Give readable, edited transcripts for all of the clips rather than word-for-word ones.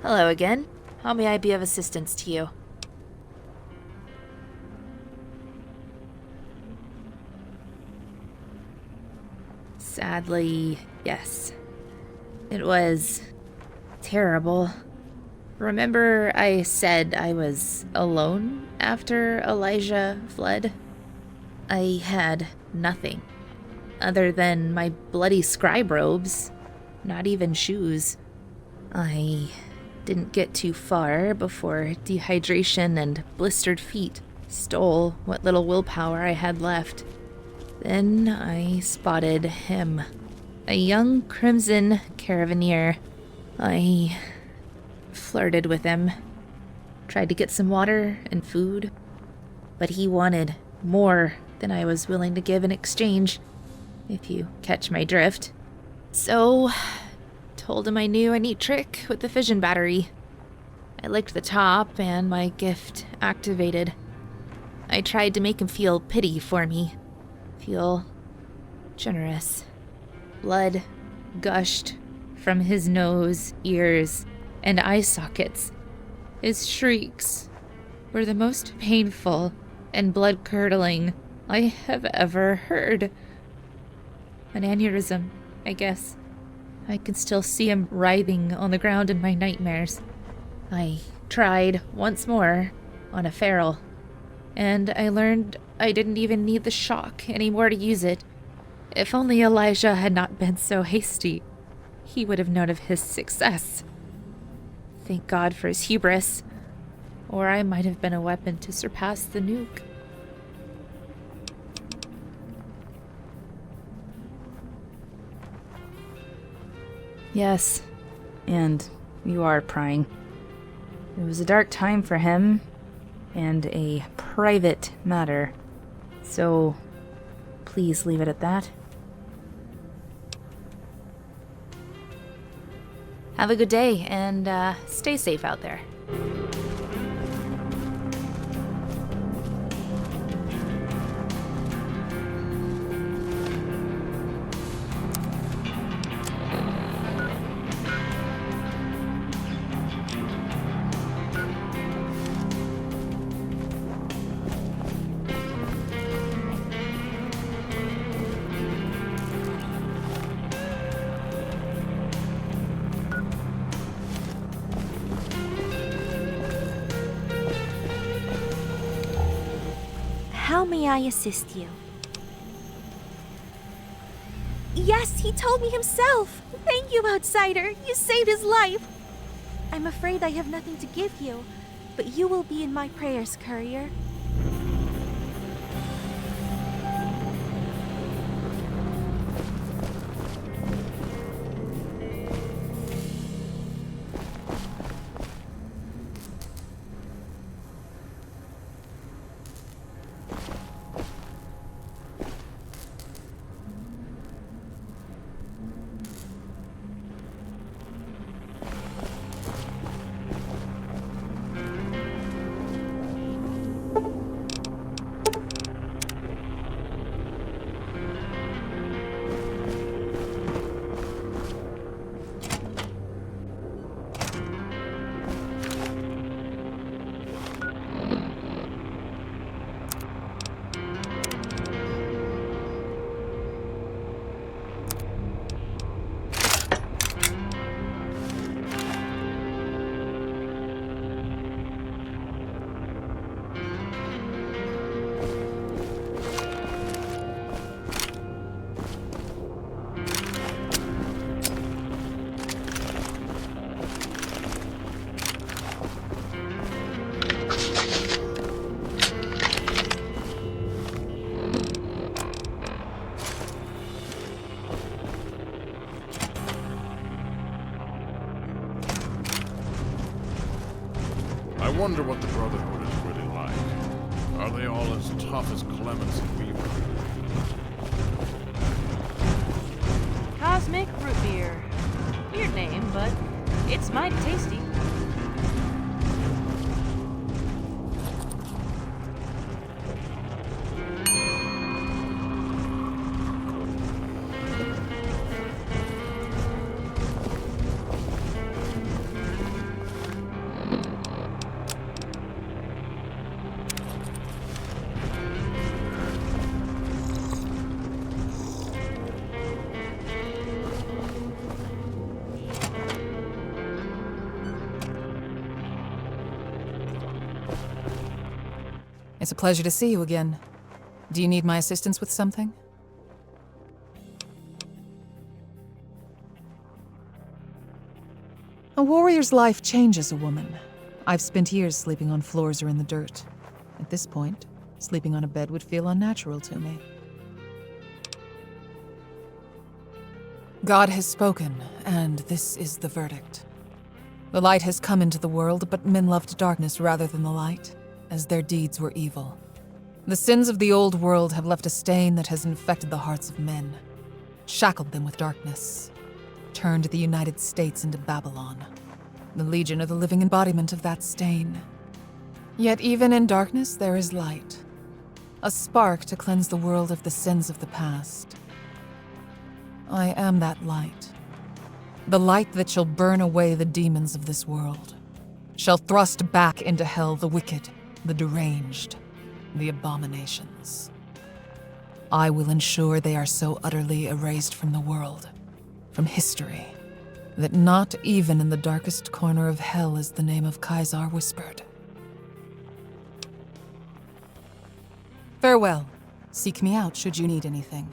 Hello again. How may I be of assistance to you? Sadly, yes. It was terrible. Remember I said I was alone after Elijah fled? I had nothing other than my bloody scribe robes, not even shoes. I didn't get too far before dehydration and blistered feet stole what little willpower I had left. Then I spotted him, a young crimson caravaneer. I flirted with him, tried to get some water and food, but he wanted more than I was willing to give in exchange, if you catch my drift. So, told him I knew a neat trick with the fission battery. I licked the top and my gift activated. I tried to make him feel pity for me, feel generous. Blood gushed from his nose, ears, and eye sockets. His shrieks were the most painful and blood-curdling I have ever heard. An aneurysm, I guess. I can still see him writhing on the ground in my nightmares. I tried once more on a feral, and I learned I didn't even need the shock anymore to use it. If only Elijah had not been so hasty, he would have known of his success. Thank God for his hubris, or I might have been a weapon to surpass the nuke. Yes, and you are prying. It was a dark time for him, and a private matter. So, please leave it at that. Have a good day, and stay safe out there. How may I assist you? Yes, he told me himself. Thank you, outsider. You saved his life. I'm afraid I have nothing to give you, but you will be in my prayers, courier. I wonder what the Brotherhood is really like. Are they all as tough as Clemens and Weaver? Cosmic root beer. Weird name, but it's mighty tasty. It's a pleasure to see you again. Do you need my assistance with something? A warrior's life changes a woman. I've spent years sleeping on floors or in the dirt. At this point, sleeping on a bed would feel unnatural to me. God has spoken, and this is the verdict. The light has come into the world, but men loved darkness rather than the light, as their deeds were evil. The sins of the old world have left a stain that has infected the hearts of men, shackled them with darkness, turned the United States into Babylon. The Legion are the living embodiment of that stain. Yet even in darkness there is light, a spark to cleanse the world of the sins of the past. I am that light, the light that shall burn away the demons of this world, shall thrust back into hell the wicked, the deranged, the abominations. I will ensure they are so utterly erased from the world, from history, that not even in the darkest corner of hell is the name of Caesar whispered. Farewell. Seek me out should you need anything.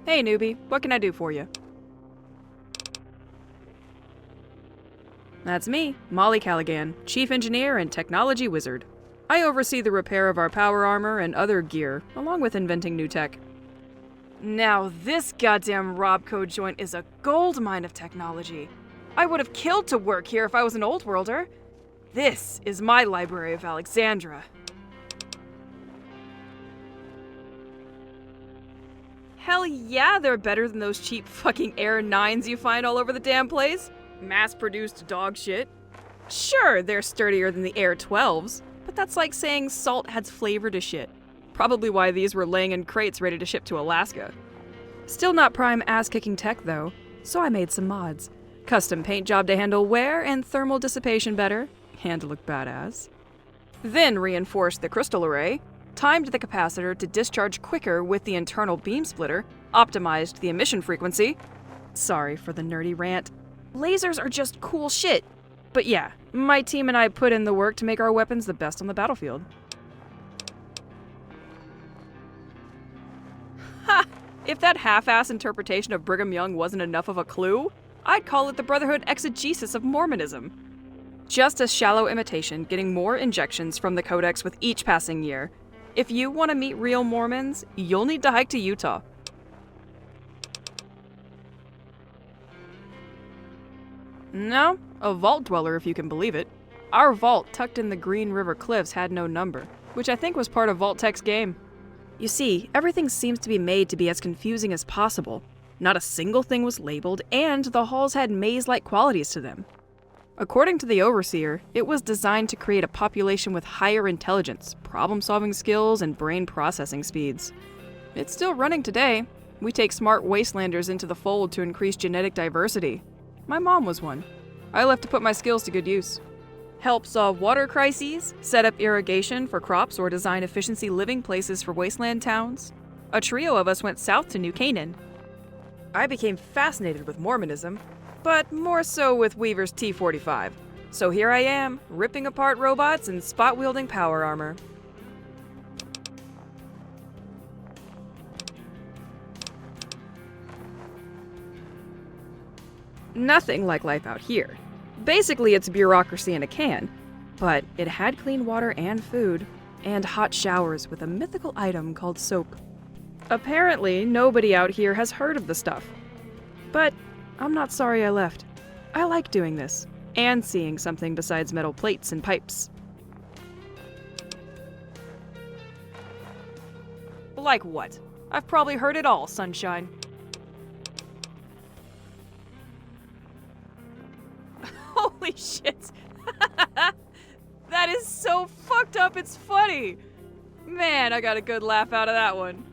Hey newbie, what can I do for you? That's me, Molly Callaghan, Chief Engineer and Technology Wizard. I oversee the repair of our power armor and other gear, along with inventing new tech. Now this goddamn Robco joint is a gold mine of technology. I would have killed to work here if I was an old worlder. This is my Library of Alexandra. Hell yeah, they're better than those cheap fucking Air 9s you find all over the damn place. Mass-produced dog shit. Sure, they're sturdier than the Air 12s, but that's like saying salt adds flavor to shit. Probably why these were laying in crates ready to ship to Alaska. Still not prime ass-kicking tech though, so I made some mods. Custom paint job to handle wear and thermal dissipation better, and to look badass. Then reinforced the crystal array, timed the capacitor to discharge quicker with the internal beam splitter, optimized the emission frequency. Sorry for the nerdy rant. Lasers are just cool shit. But yeah, my team and I put in the work to make our weapons the best on the battlefield. Ha! If that half-ass interpretation of Brigham Young wasn't enough of a clue, I'd call it the Brotherhood exegesis of Mormonism. Just a shallow imitation, getting more injections from the Codex with each passing year. If you want to meet real Mormons, you'll need to hike to Utah. No, a vault dweller if you can believe it. Our vault tucked in the Green River Cliffs had no number, which I think was part of Vault Tech's game. You see, everything seems to be made to be as confusing as possible. Not a single thing was labeled, and the halls had maze-like qualities to them. According to the Overseer, it was designed to create a population with higher intelligence, problem-solving skills, and brain processing speeds. It's still running today. We take smart wastelanders into the fold to increase genetic diversity. My mom was one. I left to put my skills to good use. Help solve water crises, set up irrigation for crops, or design efficiency living places for wasteland towns. A trio of us went south to New Canaan. I became fascinated with Mormonism, but more so with Weaver's T-45. So here I am, ripping apart robots and spot-wielding power armor. Nothing like life out here. Basically, it's bureaucracy in a can, but it had clean water and food, and hot showers with a mythical item called soap. Apparently, nobody out here has heard of the stuff. But I'm not sorry I left. I like doing this, and seeing something besides metal plates and pipes. Like what? I've probably heard it all, sunshine. Holy shit! That is so fucked up, it's funny! Man, I got a good laugh out of that one.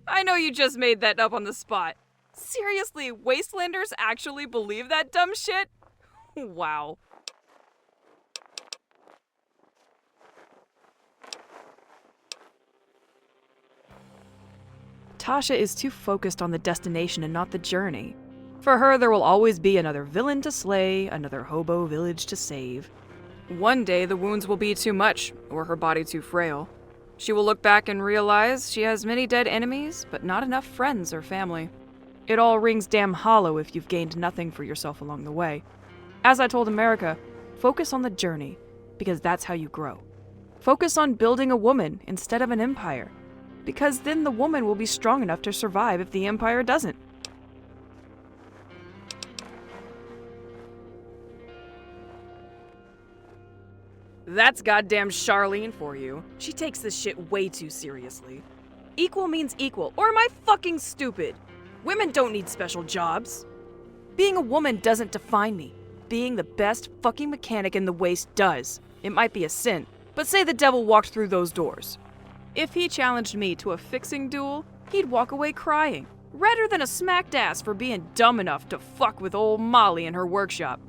I know you just made that up on the spot. Seriously, Wastelanders actually believe that dumb shit? Wow. Tasha is too focused on the destination and not the journey. For her, there will always be another villain to slay, another hobo village to save. One day, the wounds will be too much, or her body too frail. She will look back and realize she has many dead enemies, but not enough friends or family. It all rings damn hollow if you've gained nothing for yourself along the way. As I told America, focus on the journey, because that's how you grow. Focus on building a woman instead of an empire, because then the woman will be strong enough to survive if the empire doesn't. That's goddamn Charlene for you. She takes this shit way too seriously. Equal means equal, or am I fucking stupid? Women don't need special jobs. Being a woman doesn't define me. Being the best fucking mechanic in the waste does. It might be a sin, but say the devil walked through those doors. If he challenged me to a fixing duel, he'd walk away crying, rather than a smacked ass for being dumb enough to fuck with old Molly in her workshop.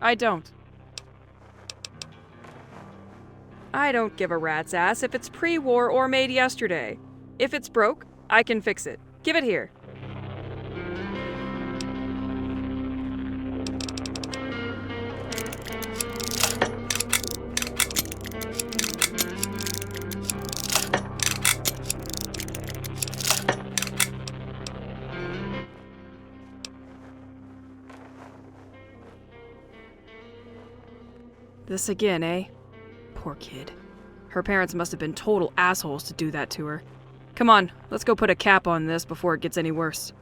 I don't. I don't give a rat's ass if it's pre-war or made yesterday. If it's broke, I can fix it. Give it here. This again, eh? Poor kid. Her parents must have been total assholes to do that to her. Come on, let's go put a cap on this before it gets any worse.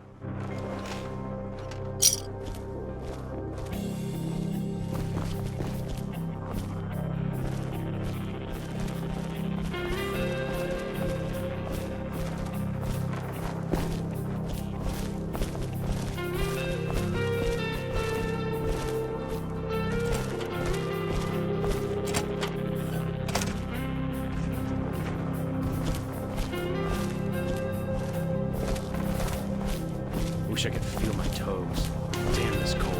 Wish I could feel my toes. Damn, this cold.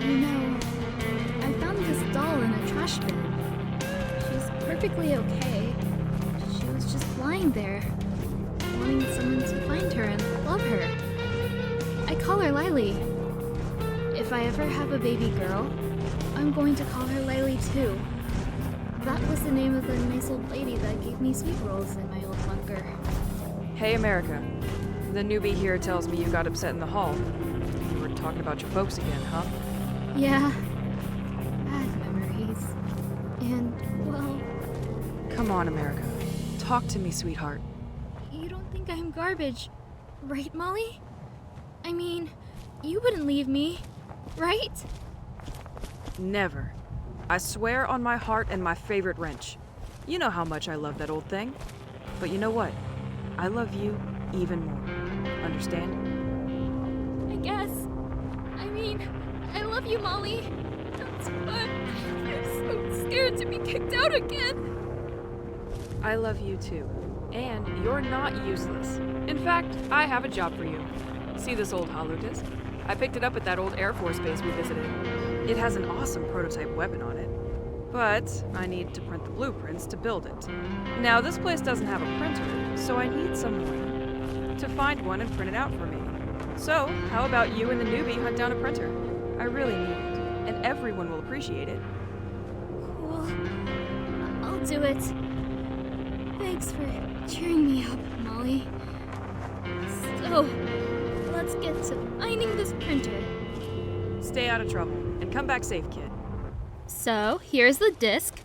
You know, I found this doll in a trash bin. She's perfectly okay. She was just lying there, wanting someone to find her and love her. I call her Lily. If I ever have a baby girl, I'm going to call her Lily too. That was the name of the nice old lady that gave me sweet rolls in my old bunker. Hey, America. The newbie here tells me you got upset in the hall. You were talking about your folks again, huh? Yeah, bad memories. And, well, Come on, America. Talk to me, sweetheart. you don't think I'm garbage, right, Molly? I mean, you wouldn't leave me, right? Never. I swear on my heart and my favorite wrench. You know how much I love that old thing. But you know what? I love you even more. Understand? I guess. I mean, I love you, Molly. That's fun. I'm so scared to be kicked out again. I love you too. And you're not useless. In fact, I have a job for you. See this old holodisk? I picked it up at that old Air Force base we visited. It has an awesome prototype weapon on it. But I need to print the blueprints to build it. Now, this place doesn't have a printer, so I need someone to find one and print it out for me. So, how about you and the newbie hunt down a printer? I really need it, and everyone will appreciate it. Cool. I'll do it. Thanks for cheering me up, Molly. So, let's get to finding this printer. Stay out of trouble, and come back safe, kid. So, here's the disc.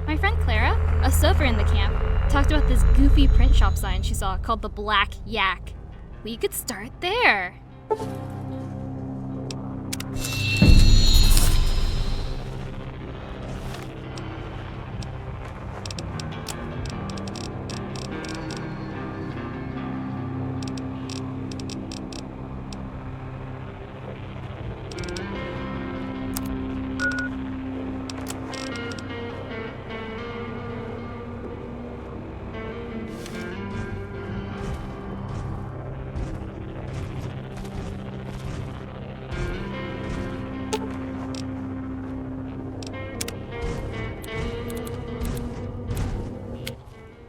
My friend Clara, a surfer in the camp, talked about this goofy print shop sign she saw called the Black Yak. We could start there.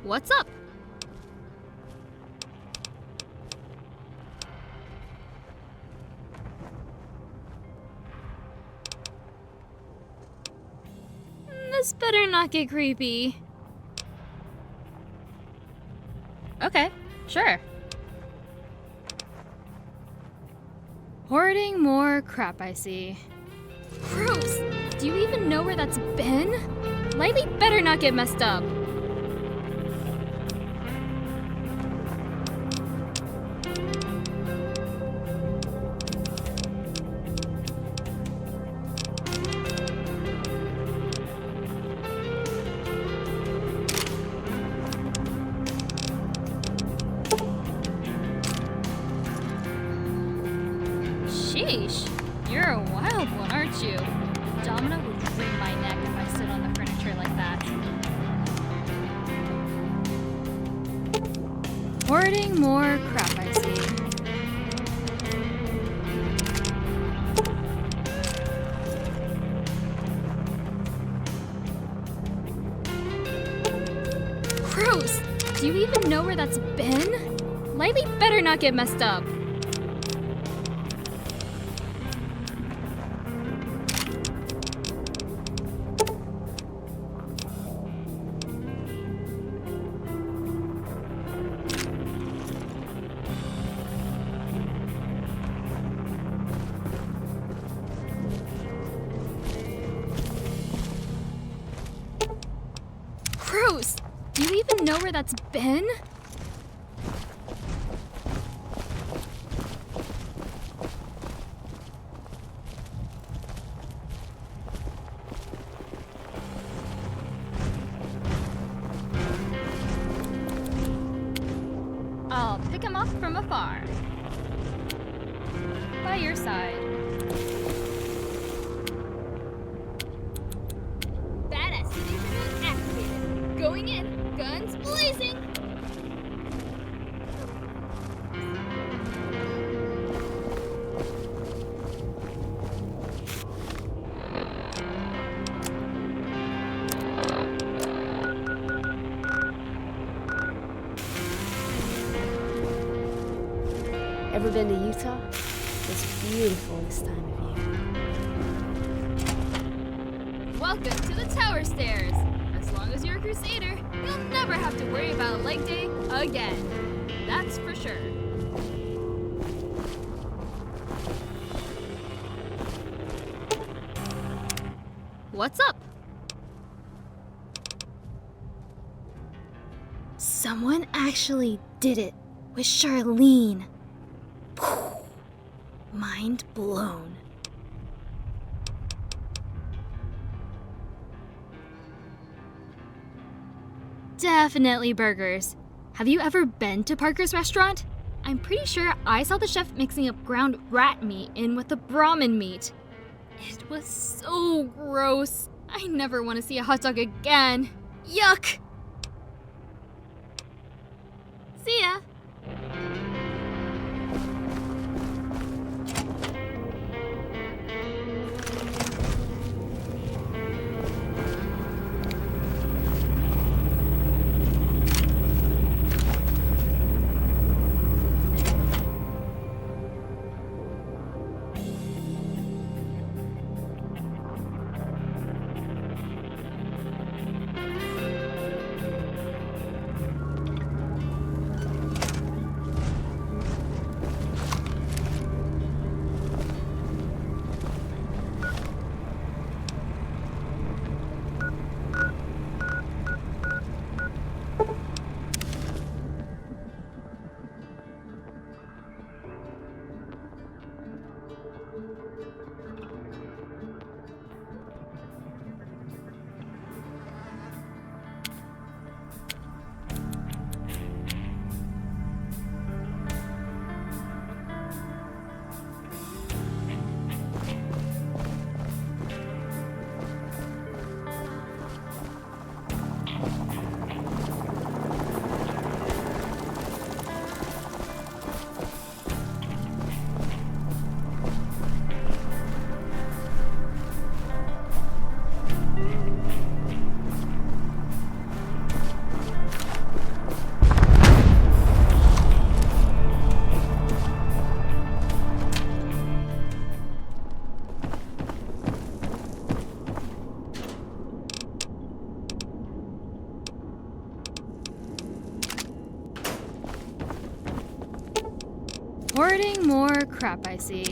What's up? This better not get creepy. Okay, sure. Hoarding more crap, I see. Gross! Do you even know where that's been? Lily better not get messed up. Sheesh, you're a wild one, aren't you? Domina would wring my neck if I stood on the furniture like that. Hoarding more crap, I see. Gross! Do you even know where that's been? Lively better not get messed up. Gross! Do you even know where that's been? I'll pick him up from afar. By your side. Badass station activated. Going in. Guns blazing. Ever been to Utah? It's beautiful this time of year. Welcome to the tower stairs. As long as you're a crusader, you'll never have to worry about leg day again. That's for sure. What's up? Someone actually did it with Charlene. Mind blown. Definitely burgers. Have you ever been to Parker's restaurant? I'm pretty sure I saw the chef mixing up ground rat meat in with the Brahmin meat. It was so gross. I never want to see a hot dog again. Yuck! See ya. Hoarding more crap, I see.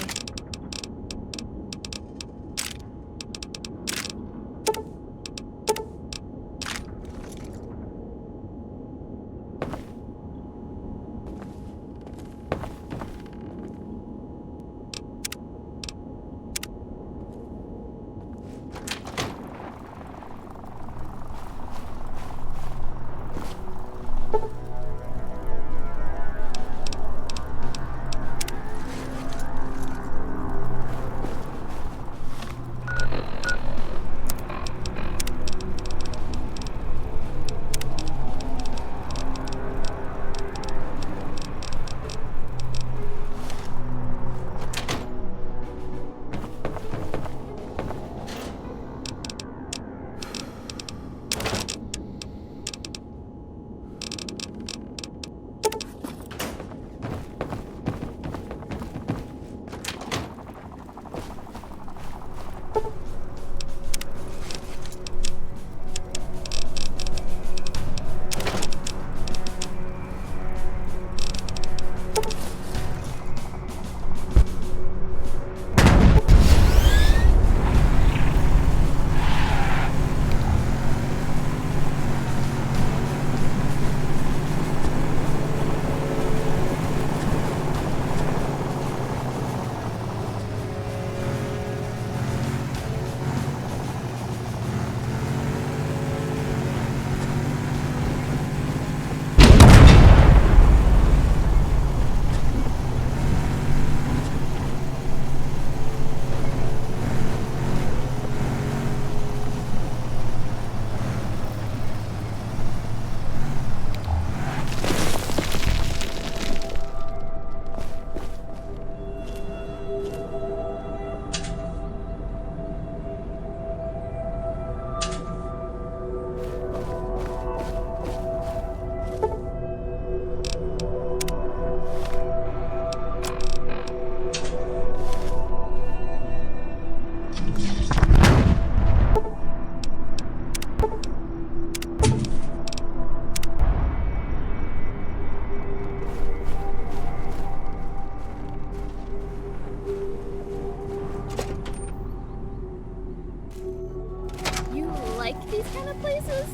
like these kind of places.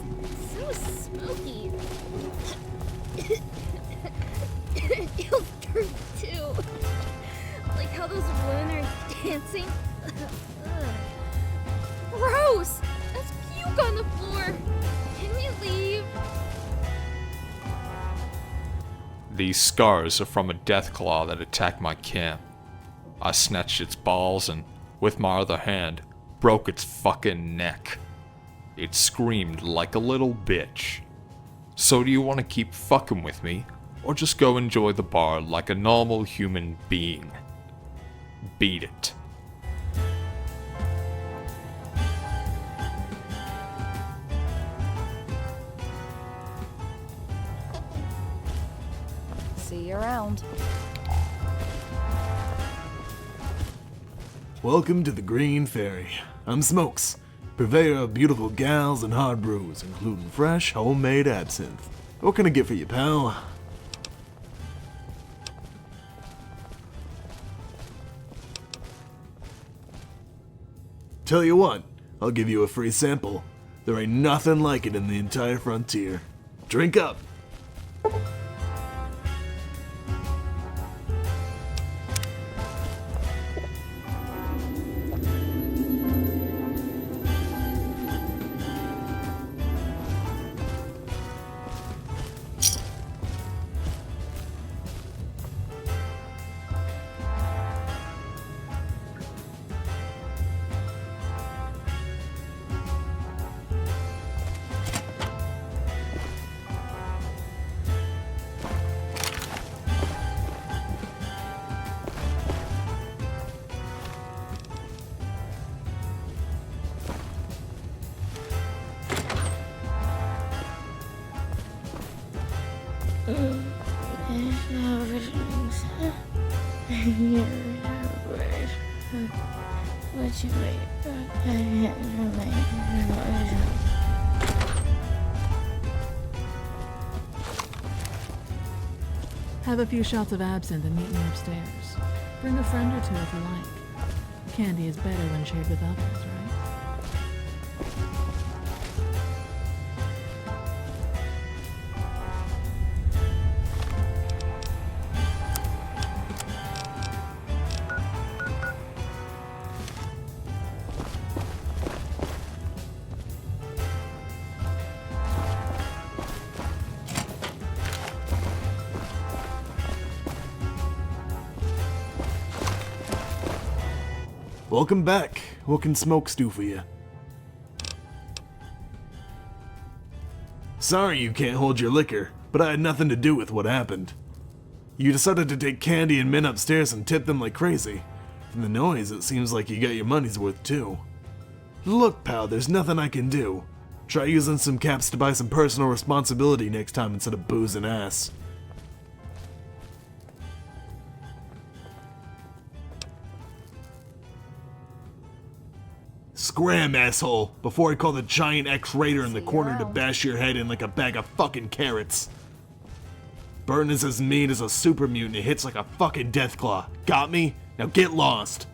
So smoky. It feels dirty too. Like how those women are dancing. Gross! There's puke on the floor. Can we leave? These scars are from a deathclaw that attacked my camp. I snatched its balls and, with my other hand, broke its fucking neck. It screamed like a little bitch. So do you want to keep fucking with me, or just go enjoy the bar like a normal human being? Beat it. See you around. Welcome to the Green Fairy. I'm Smokes, purveyor of beautiful gals and hard brews, including fresh, homemade absinthe. What can I get for you, pal? Tell you what, I'll give you a free sample. There ain't nothing like it in the entire frontier. Drink up! Have a few shots of absinthe and meet me upstairs. Bring a friend or two if you like. Candy is better when shared with others, right? Welcome back. What can Smokes do for you? Sorry you can't hold your liquor, but I had nothing to do with what happened. You decided to take Candy and Min upstairs and tip them like crazy. From the noise, it seems like you got your money's worth too. Look, pal, there's nothing I can do. Try using some caps to buy some personal responsibility next time instead of booze and ass. Scram, asshole, before I call the giant X-Raider in the corner to bash your head in like a bag of fucking carrots. Burn is as mean as a super mutant. It hits like a fucking deathclaw. Got me? Now get lost.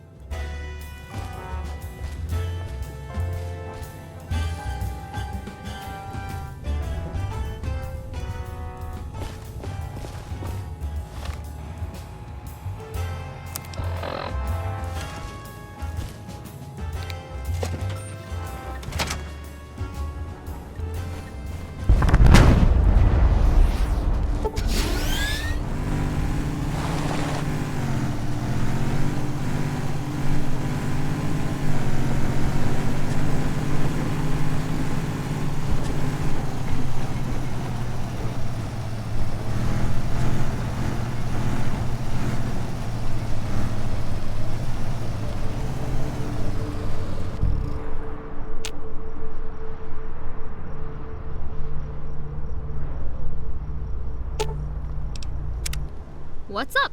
What's up?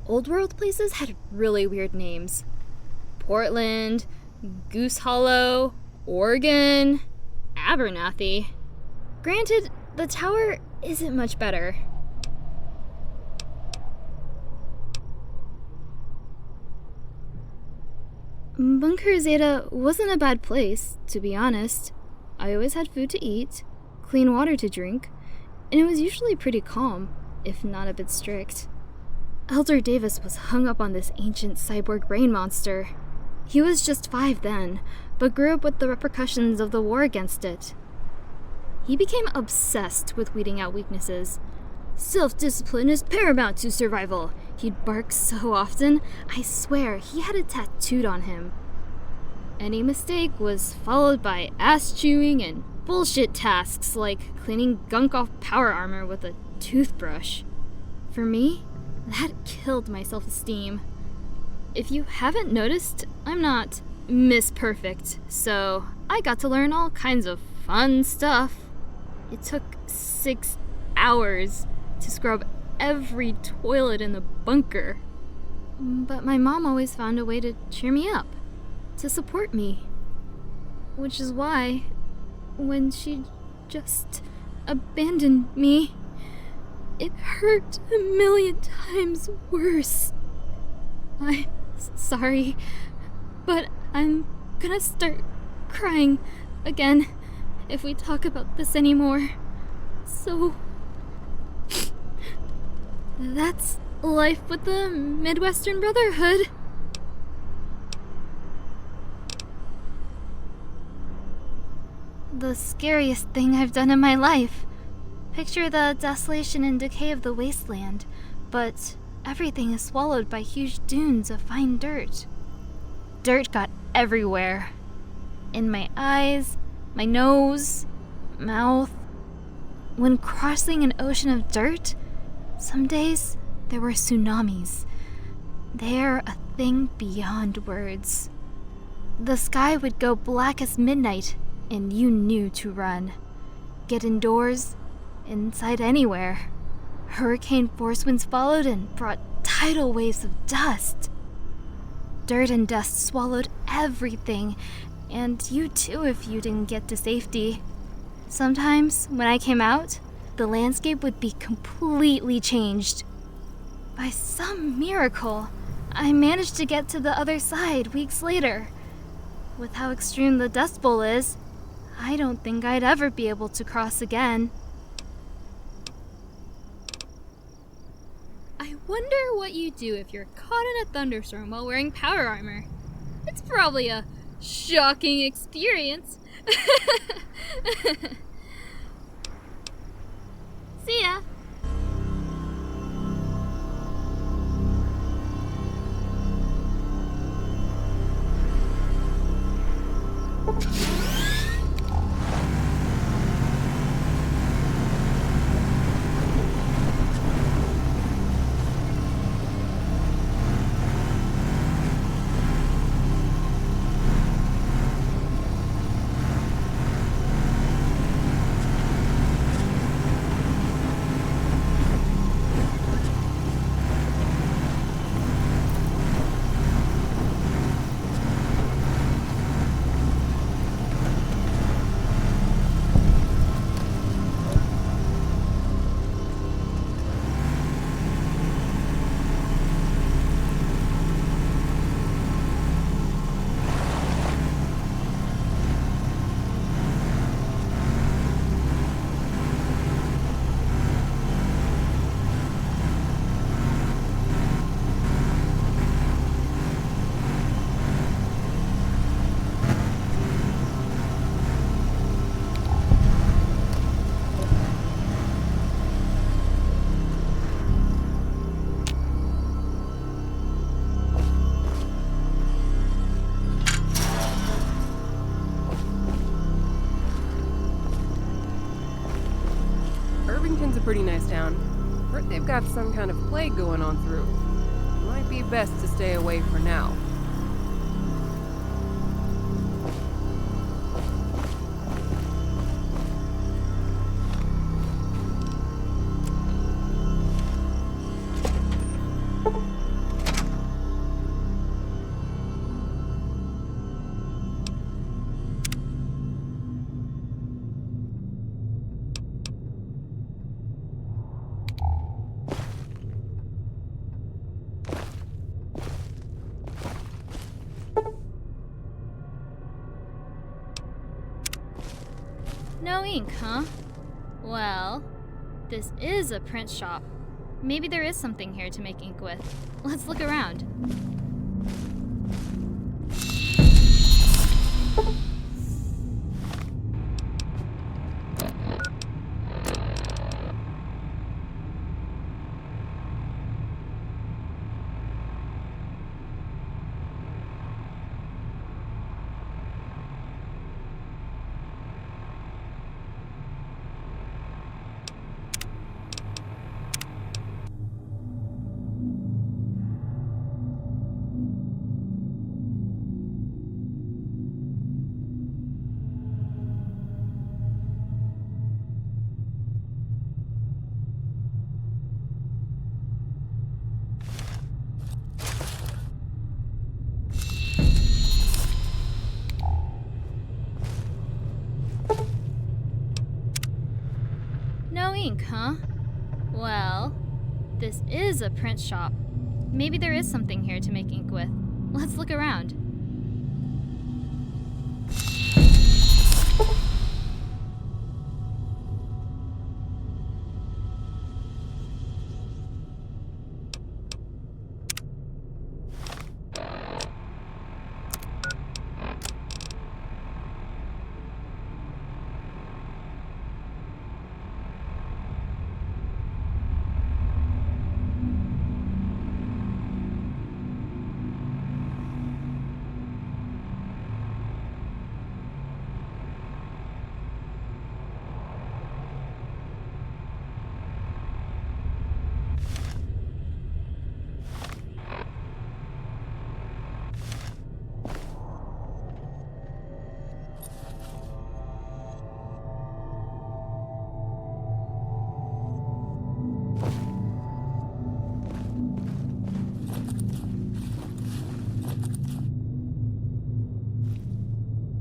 Old world places had really weird names. Portland, Goose Hollow, Oregon, Abernathy. Granted, the tower isn't much better. Bunker Zeta wasn't a bad place, to be honest. I always had food to eat, clean water to drink, and it was usually pretty calm, if not a bit strict. Elder Davis was hung up on this ancient cyborg brain monster. He was just 5 then, but grew up with the repercussions of the war against it. He became obsessed with weeding out weaknesses. Self-discipline is paramount to survival. He'd bark so often, I swear he had it tattooed on him. Any mistake was followed by ass-chewing and bullshit tasks like cleaning gunk off power armor with a toothbrush. For me, that killed my self-esteem. If you haven't noticed, I'm not Miss Perfect, so I got to learn all kinds of fun stuff. It took 6 hours to scrub every toilet in the bunker. But my mom always found a way to cheer me up, to support me. Which is why, when she just abandoned me, it hurt 1,000,000 times worse. I'm sorry, but I'm gonna start crying again if we talk about this anymore. So, that's life with the Midwestern Brotherhood. The scariest thing I've done in my life. Picture the desolation and decay of the wasteland, but everything is swallowed by huge dunes of fine dirt. Dirt got everywhere. In my eyes, my nose, mouth. When crossing an ocean of dirt, some days there were tsunamis. They're a thing beyond words. The sky would go black as midnight, and you knew to run. Get indoors, inside anywhere. Hurricane force winds followed and brought tidal waves of dust. Dirt and dust swallowed everything, and you too if you didn't get to safety. Sometimes, when I came out, the landscape would be completely changed. By some miracle, I managed to get to the other side weeks later. With how extreme the Dust Bowl is, I don't think I'd ever be able to cross again. I wonder what you do if you're caught in a thunderstorm while wearing power armor. It's probably a shocking experience. See ya. Irvington's a pretty nice town. Heard they've got some kind of plague going on through. Might be best to stay away for now. No ink, huh? Well, this is a print shop. Maybe there is something here to make ink with. Let's look around. No ink, huh? Well, this is a print shop. Maybe there is something here to make ink with. Let's look around.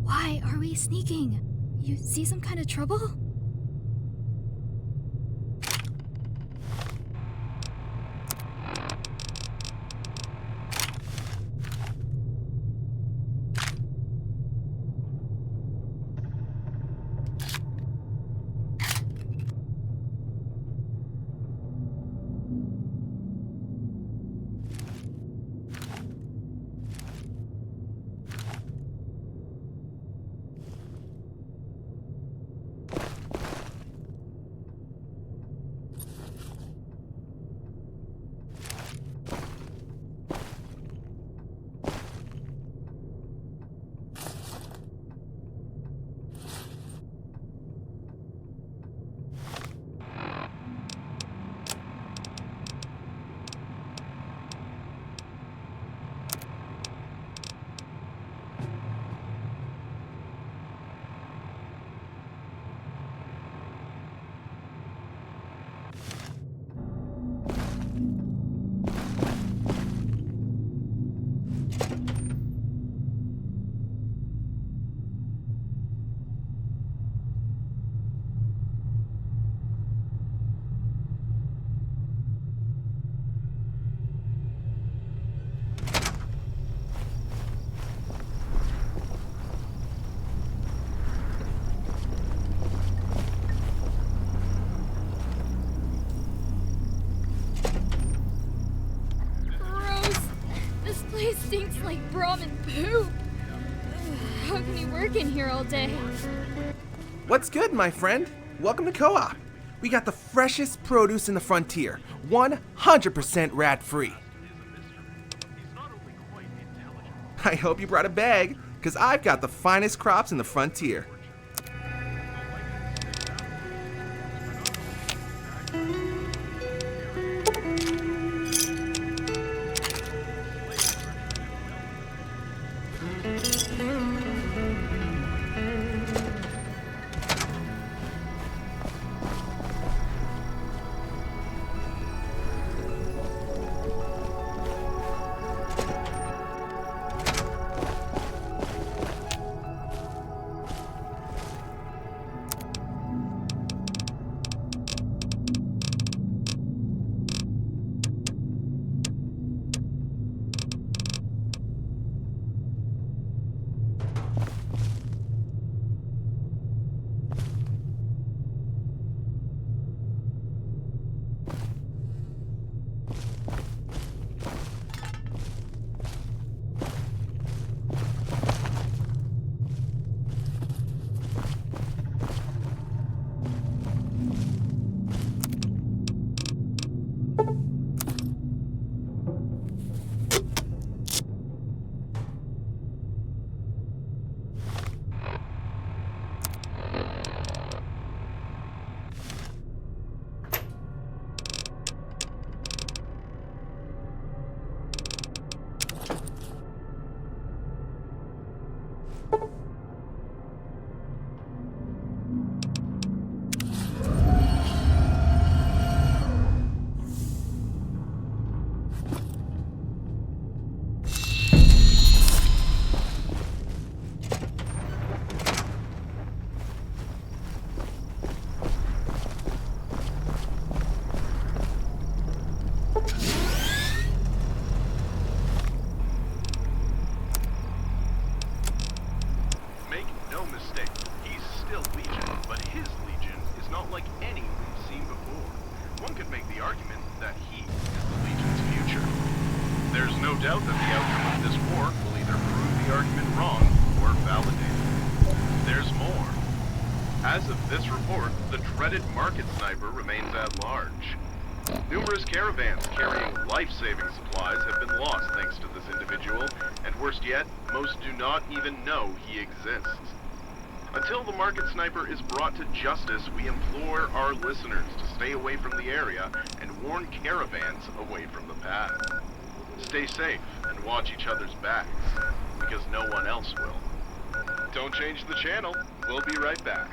Why are we sneaking? You see some kind of trouble? It stinks like Brahmin poop. How can you work in here all day? What's good, my friend? Welcome to Co-op. We got the freshest produce in the frontier, 100% rat-free. I hope you brought a bag, because I've got the finest crops in the frontier. Make no mistake, he's still Legion, but his Legion is not like any we've seen before. One could make the argument that he is the Legion's future. There's no doubt that the outcome of this war will either prove the argument wrong or validate it. There's more. As of this report, the dreaded market sniper remains at large. Numerous caravans carrying life-saving supplies have been lost thanks to this individual, and worst yet, most do not even know he exists. Until the market sniper is brought to justice, we implore our listeners to stay away from the area and warn caravans away from the path. Stay safe and watch each other's backs, because no one else will. Don't change the channel. We'll be right back.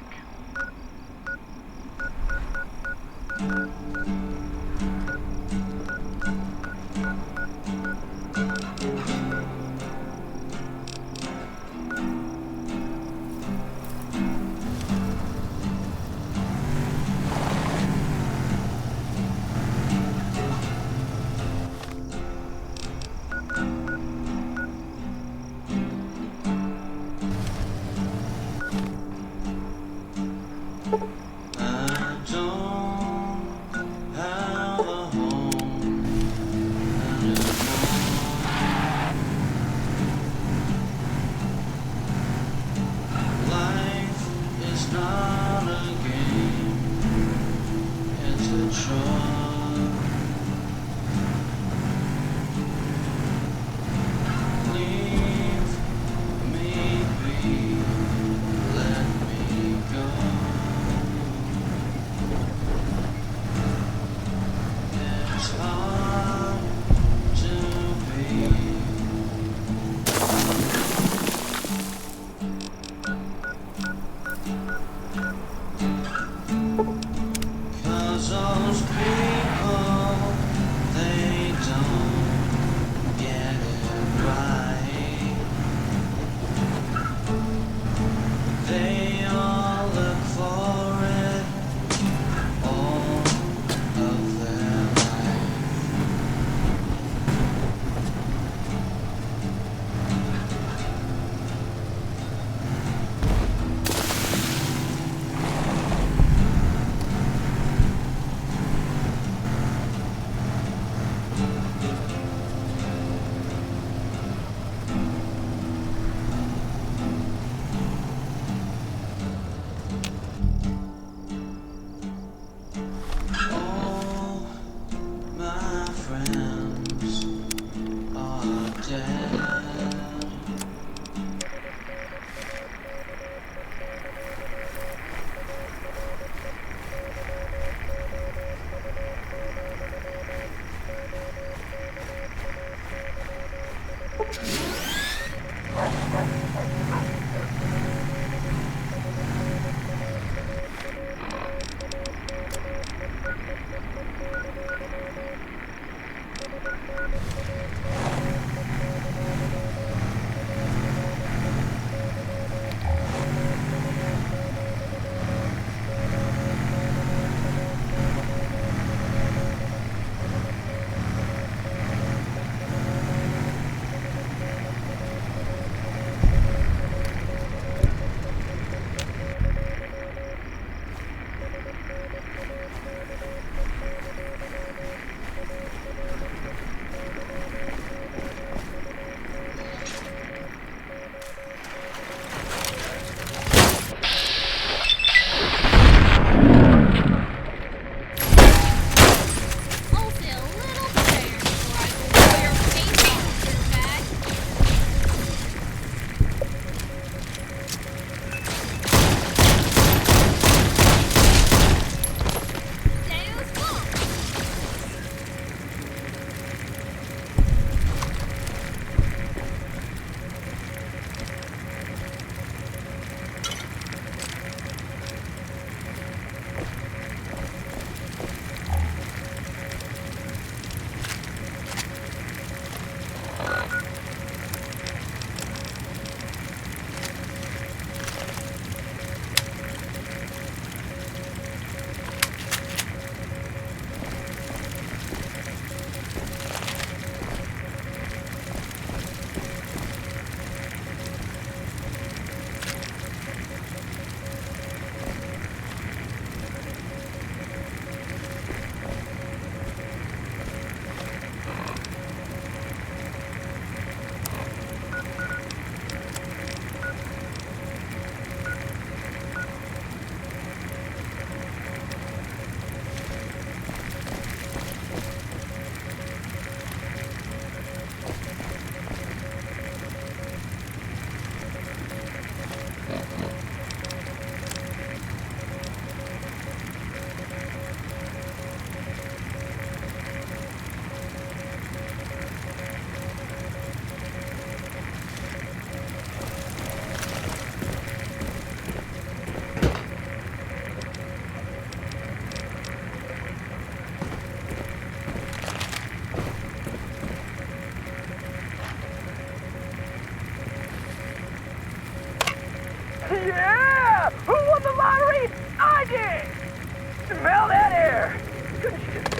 Yeah! Who won the lottery? I did! Smell that air! Good shit.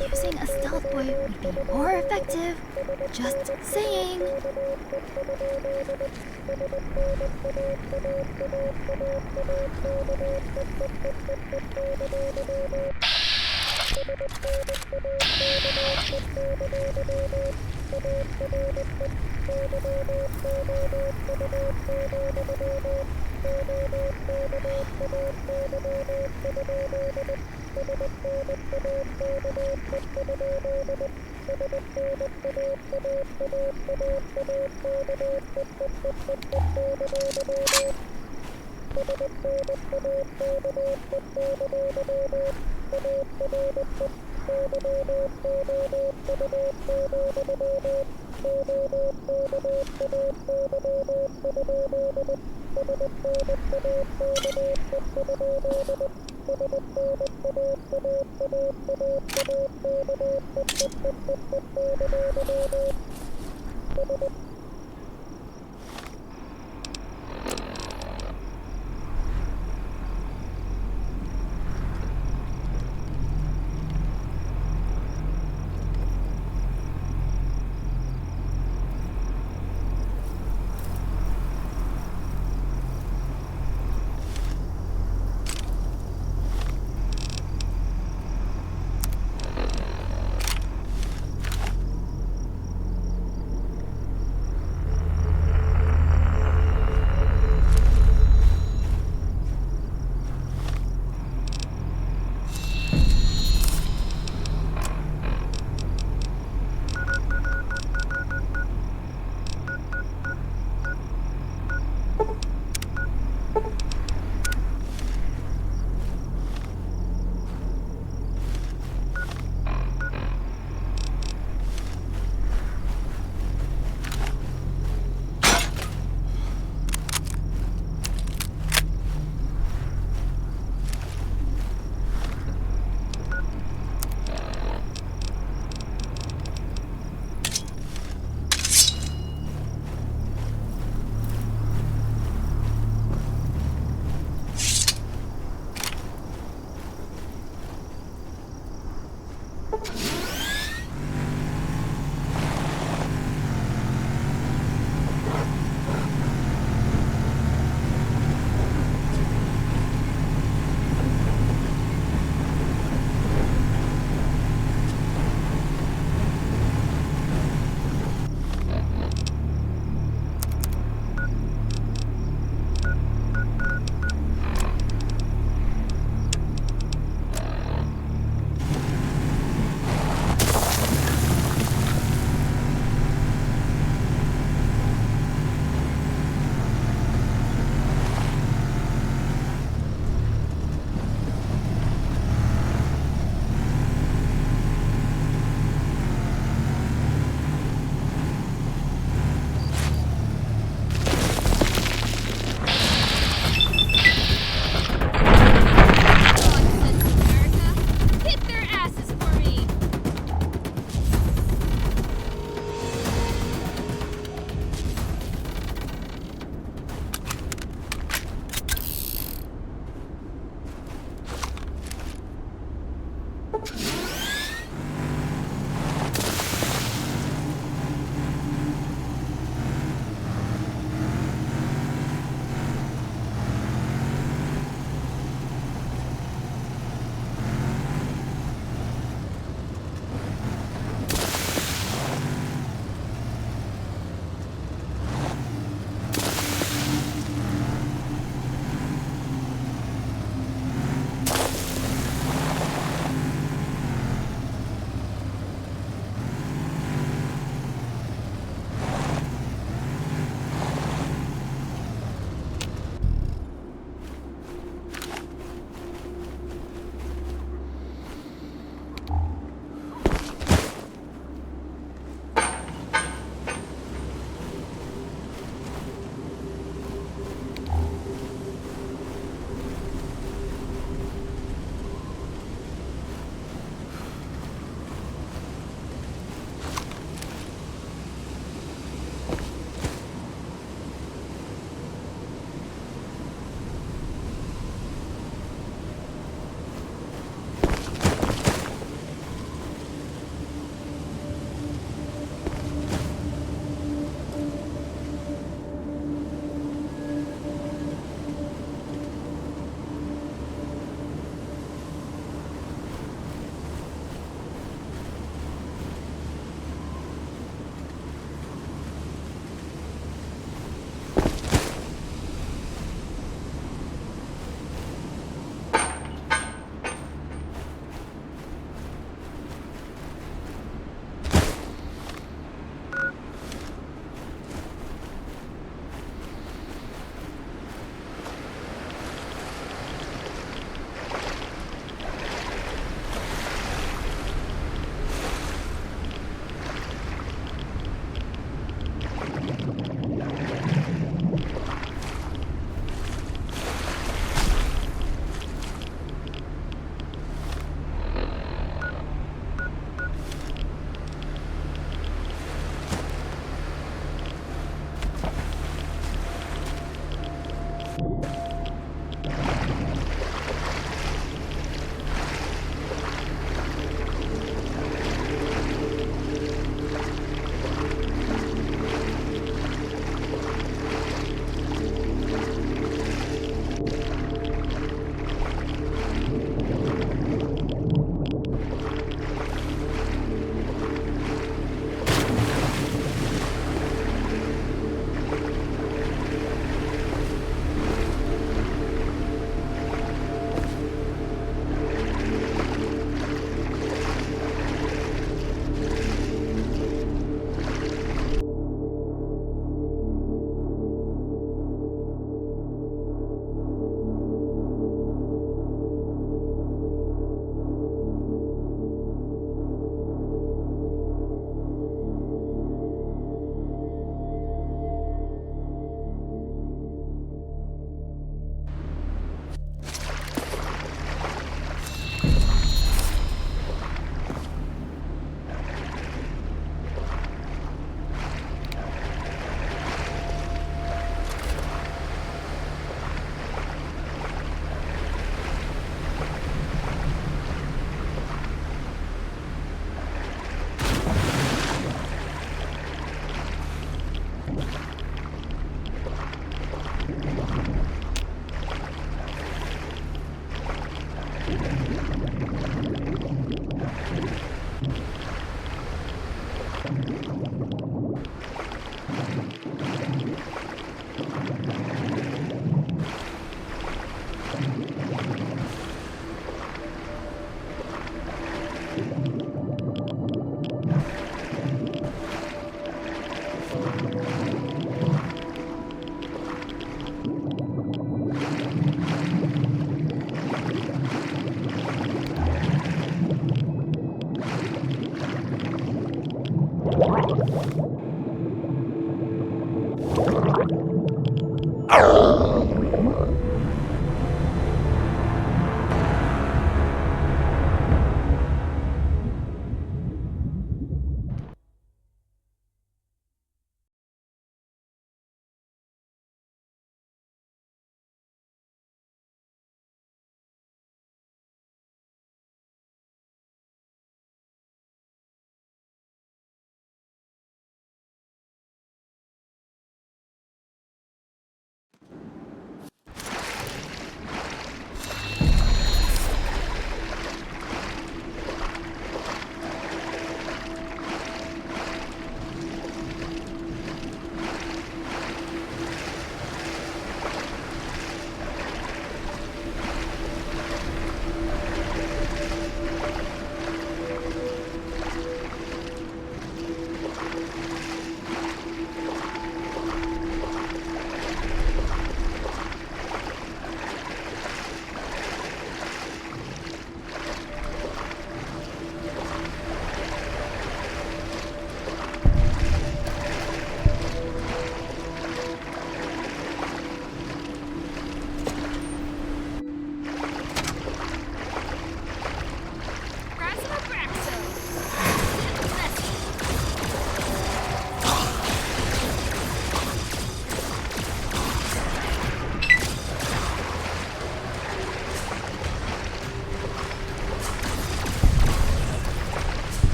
Using a stealth boy would be more effective. Just saying.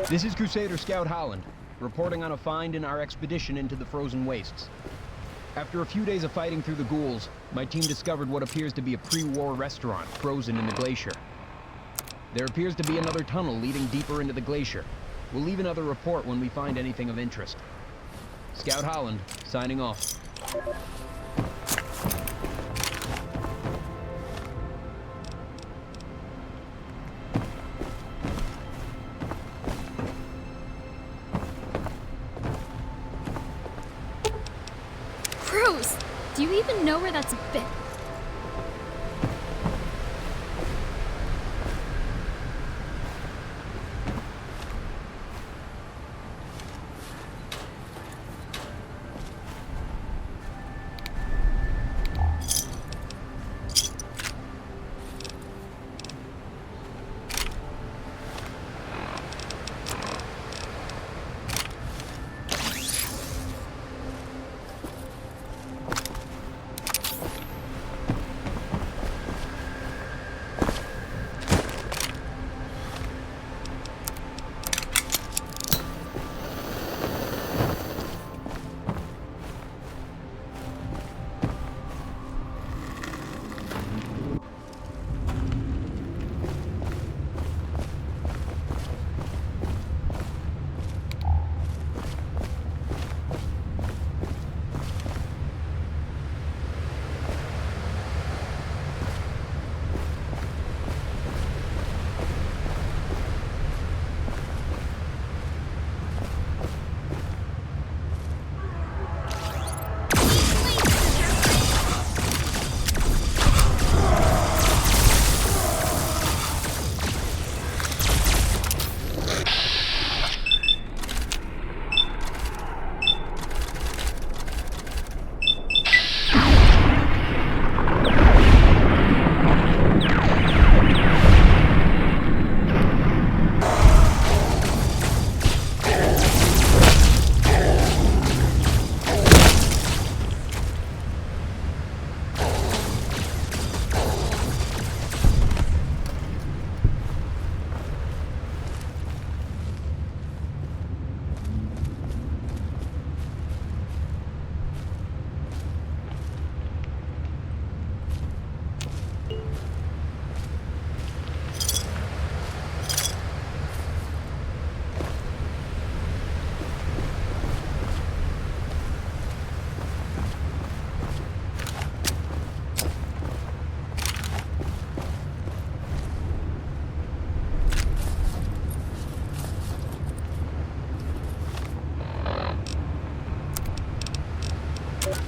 This is Crusader Scout Holland, reporting on a find in our expedition into the frozen wastes. After a few days of fighting through the ghouls, my team discovered what appears to be a pre-war restaurant frozen in the glacier. There appears to be another tunnel leading deeper into the glacier. We'll leave another report when we find anything of interest. Scout Holland, signing off. Gross! Do you even know where that's been?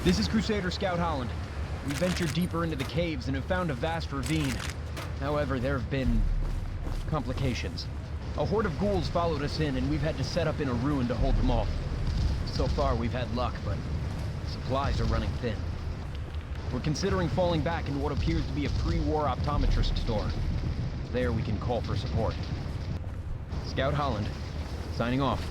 This is Crusader Scout Holland. We ventured deeper into the caves and have found a vast ravine. However, there have been complications. A horde of ghouls followed us in, and we've had to set up in a ruin to hold them off. So far, we've had luck, but supplies are running thin. We're considering falling back into what appears to be a pre-war optometrist store. There we can call for support. Scout Holland, signing off.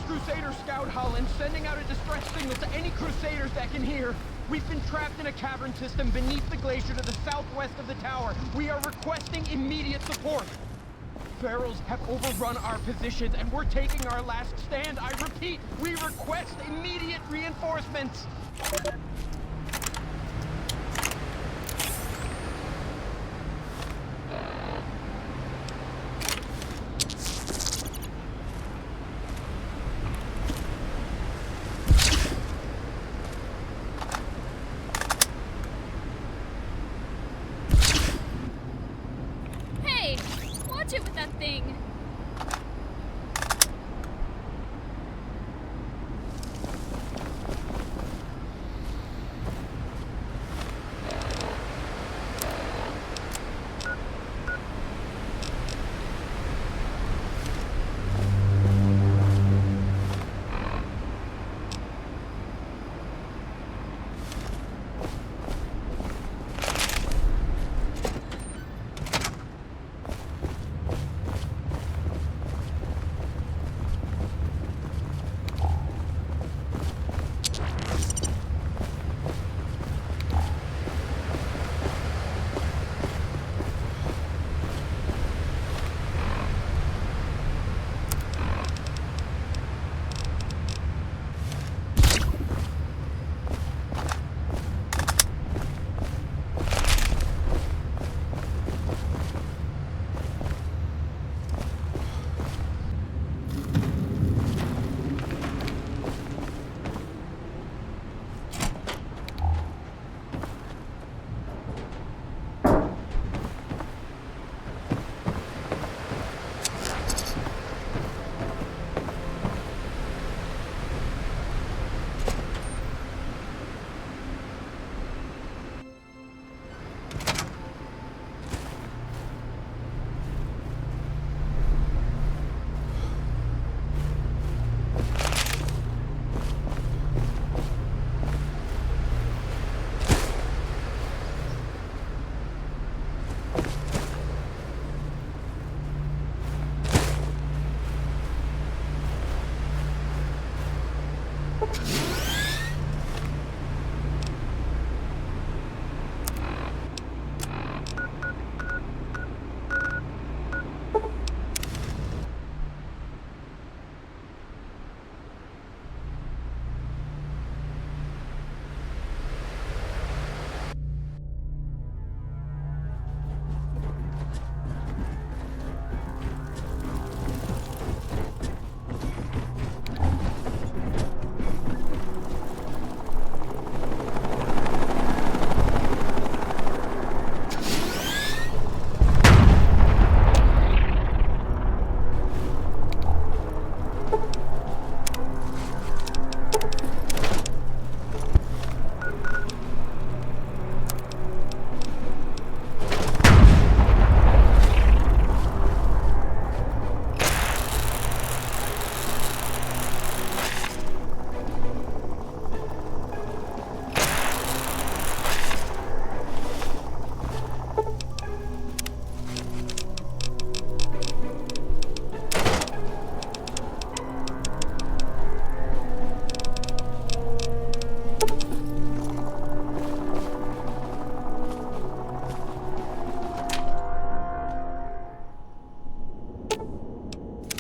Crusader Scout Holland sending out a distress signal to any Crusaders that can hear. We've been trapped in a cavern system beneath the glacier to the southwest of the tower. We are requesting immediate support. Ferals have overrun our positions and we're taking our last stand. I repeat, we request immediate reinforcements. Hey, watch it with that thing.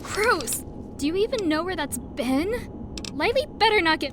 Gross! Do you even know where that's been? Lively better not get...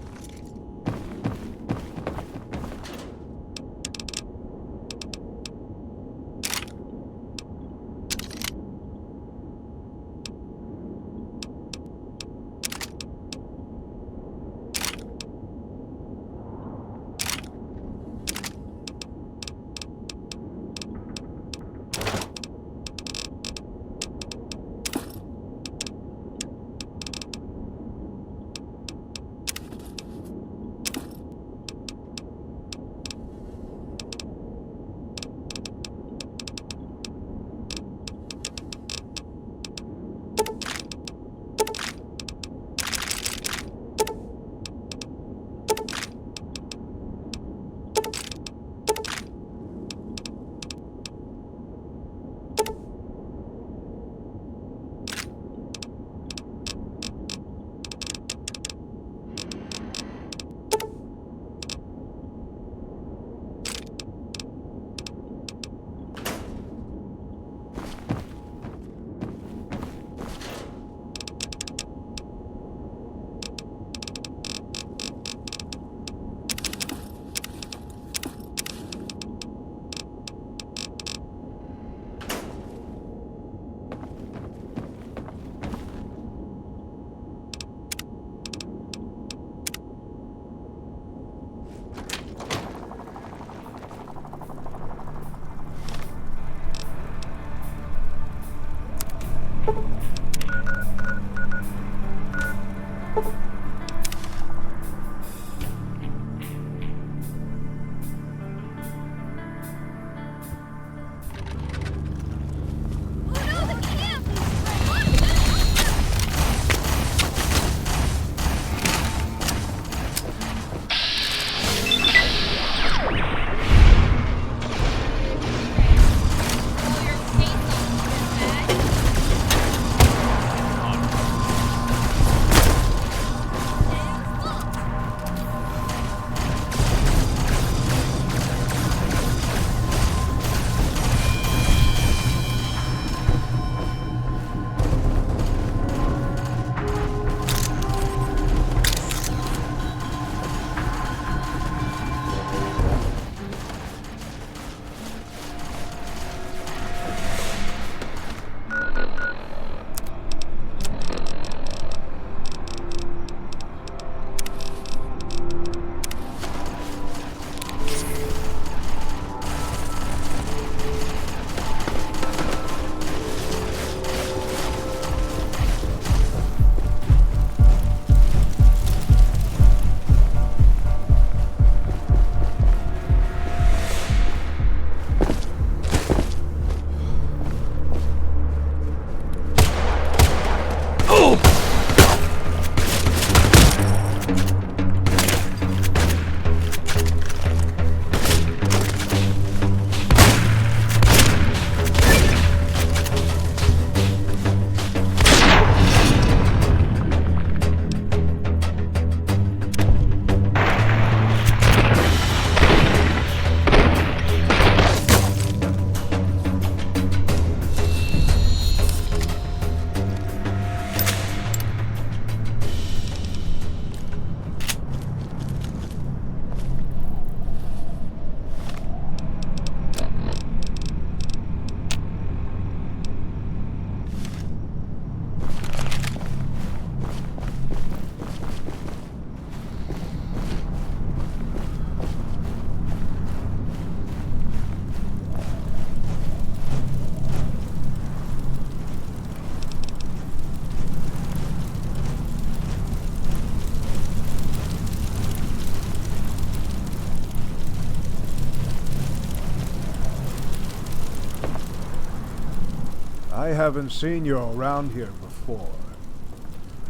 I haven't seen you around here before.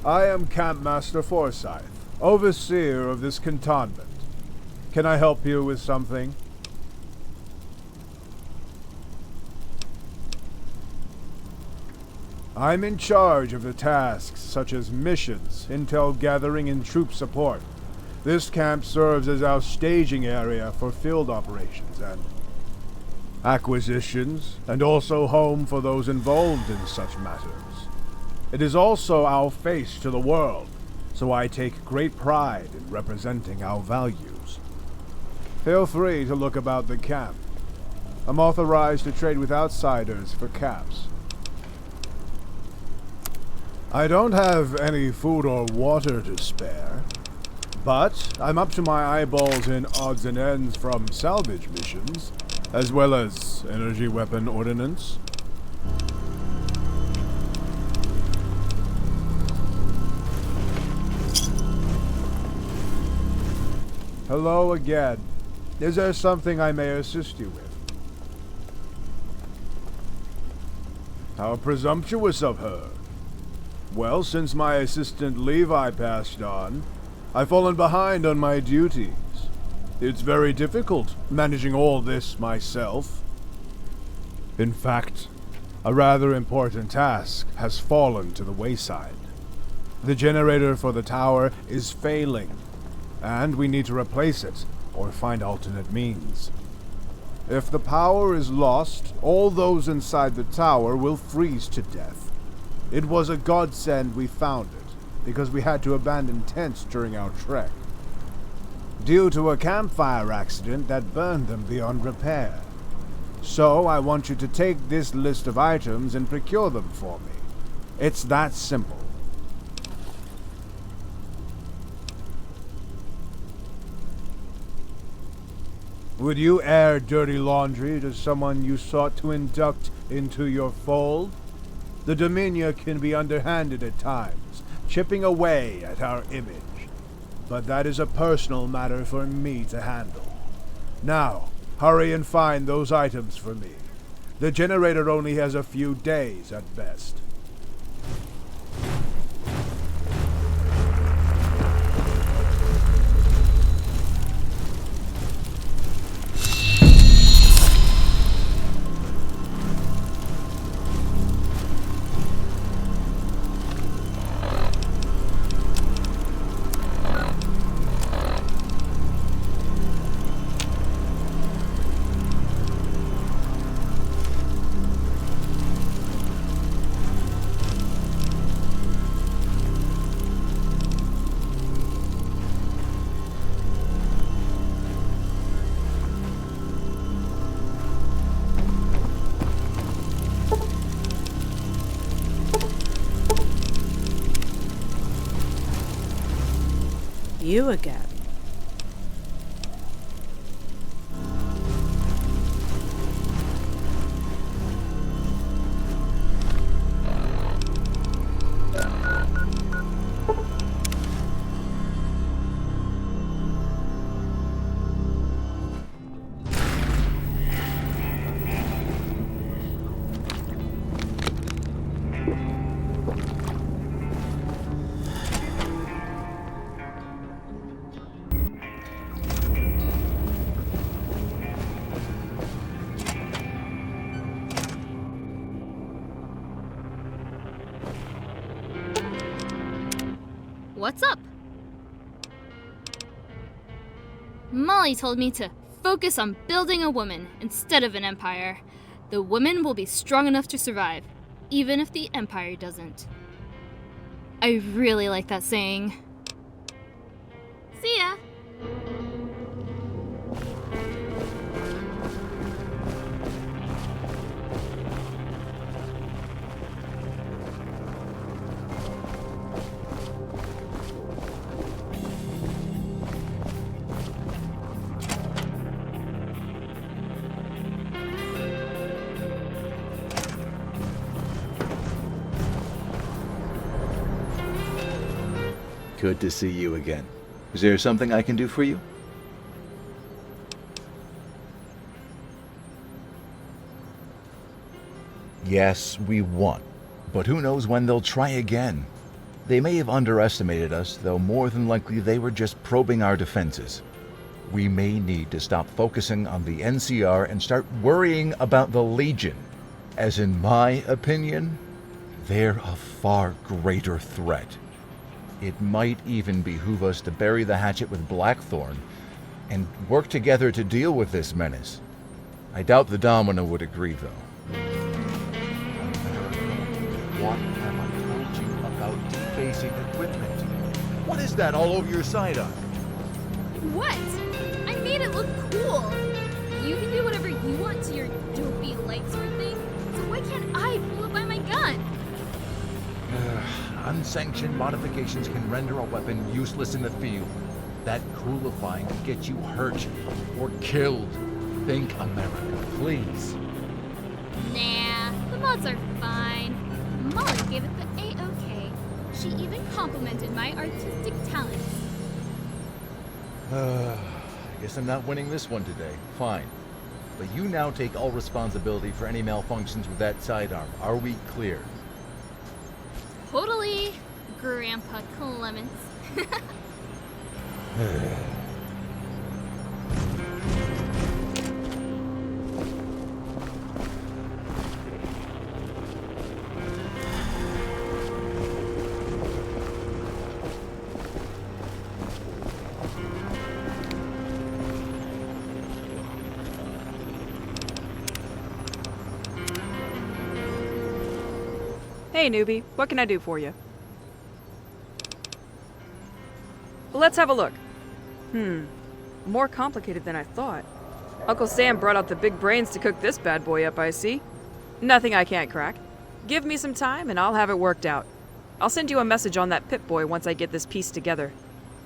I am Campmaster Forsyth, overseer of this cantonment. Can I help you with something? I'm in charge of the tasks such as missions, intel gathering, and troop support. This camp serves as our staging area for field operations and acquisitions, and also home for those involved in such matters. It is also our face to the world, so I take great pride in representing our values. Feel free to look about the camp. I'm authorized to trade with outsiders for caps. I don't have any food or water to spare, but I'm up to my eyeballs in odds and ends from salvage missions, as well as energy weapon ordnance. Hello again. Is there something I may assist you with? How presumptuous of her. Well, since my assistant Levi passed on, I've fallen behind on my duties. It's very difficult managing all this myself. In fact, a rather important task has fallen to the wayside. The generator for the tower is failing, and we need to replace it or find alternate means. If the power is lost, all those inside the tower will freeze to death. It was a godsend we found it, because we had to abandon tents during our trek, due to a campfire accident that burned them beyond repair. So I want you to take this list of items and procure them for me. It's that simple. Would you air dirty laundry to someone you sought to induct into your fold? The Dominia can be underhanded at times, chipping away at our image. But that is a personal matter for me to handle. Now, hurry and find those items for me. The generator only has a few days at best. You again. What's up? Molly told me to focus on building a woman instead of an empire. The woman will be strong enough to survive, even if the empire doesn't. I really like that saying. See ya! Good to see you again. Is there something I can do for you? Yes, we won. But who knows when they'll try again. They may have underestimated us, though more than likely they were just probing our defenses. We may need to stop focusing on the NCR and start worrying about the Legion. As in my opinion, they're a far greater threat. It might even behoove us to bury the hatchet with Blackthorn and work together to deal with this menace. I doubt the Domino would agree, though. What have I told you about defacing equipment? What is that all over your sidearm? What? I made it look cool. You can do whatever you want to your dopey lightsword thing, so why can't I pull it by my gun? Unsanctioned modifications can render a weapon useless in the field. That coolifying can get you hurt or killed. Think America, please. Nah, the mods are fine. Molly gave it the A-OK. She even complimented my artistic talents. I guess I'm not winning this one today. Fine. But you now take all responsibility for any malfunctions with that sidearm. Are we clear? Totally, Grandpa Clements. Hey, newbie, what can I do for you? Let's have a look. More complicated than I thought. Uncle Sam brought out the big brains to cook this bad boy up, I see. Nothing I can't crack. Give me some time and I'll have it worked out. I'll send you a message on that Pip-Boy once I get this piece together.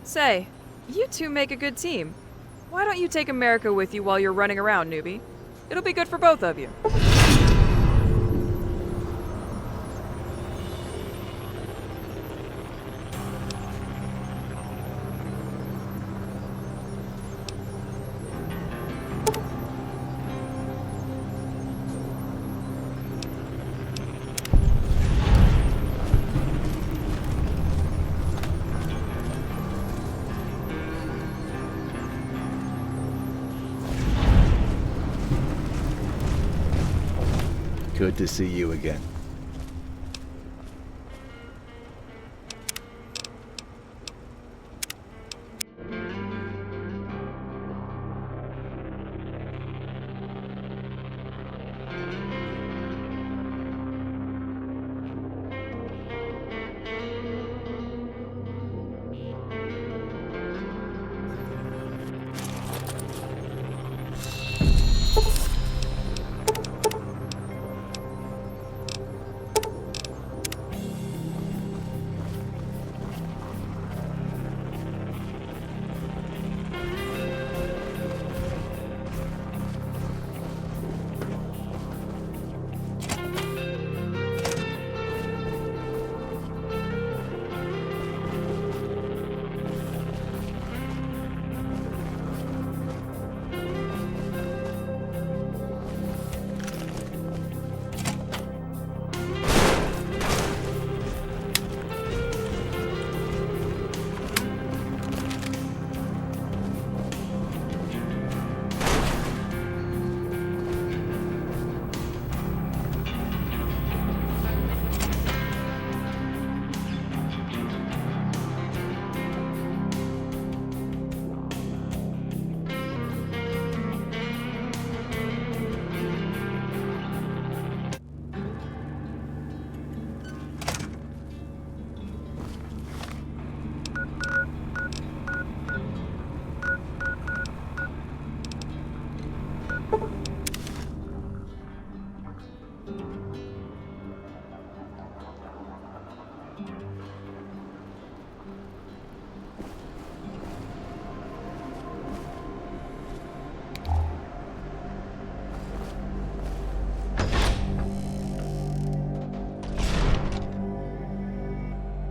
Say, you two make a good team. Why don't you take America with you while you're running around, newbie? It'll be good for both of you. Good to see you again.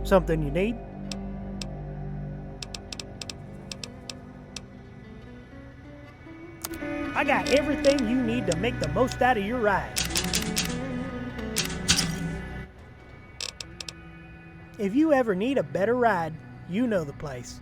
Something you need? I got everything you need to make the most out of your ride. If you ever need a better ride, you know the place.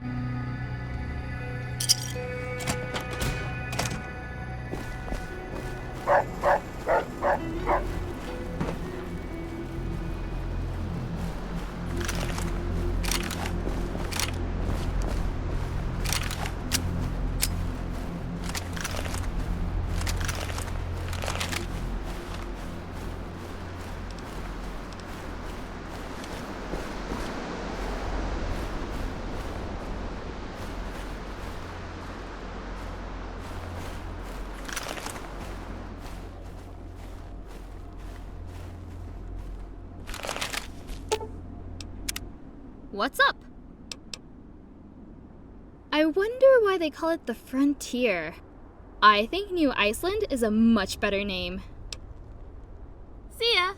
What's up? I wonder why they call it the Frontier. I think New Iceland is a much better name. See ya!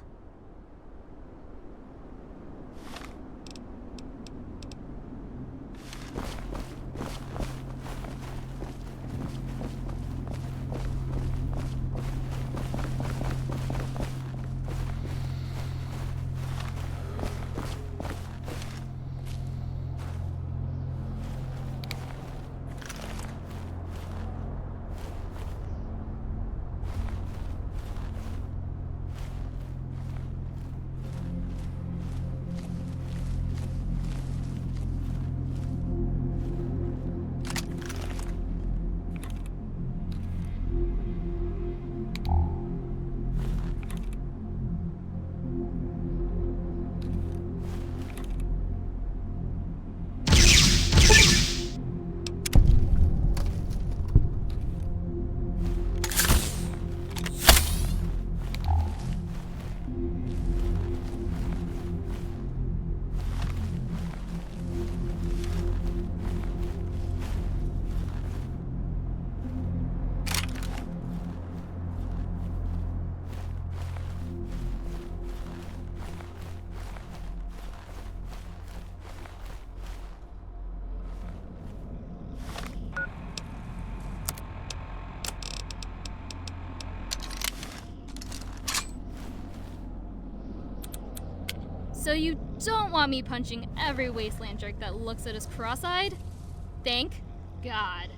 So you don't want me punching every wasteland jerk that looks at us cross-eyed? Thank God.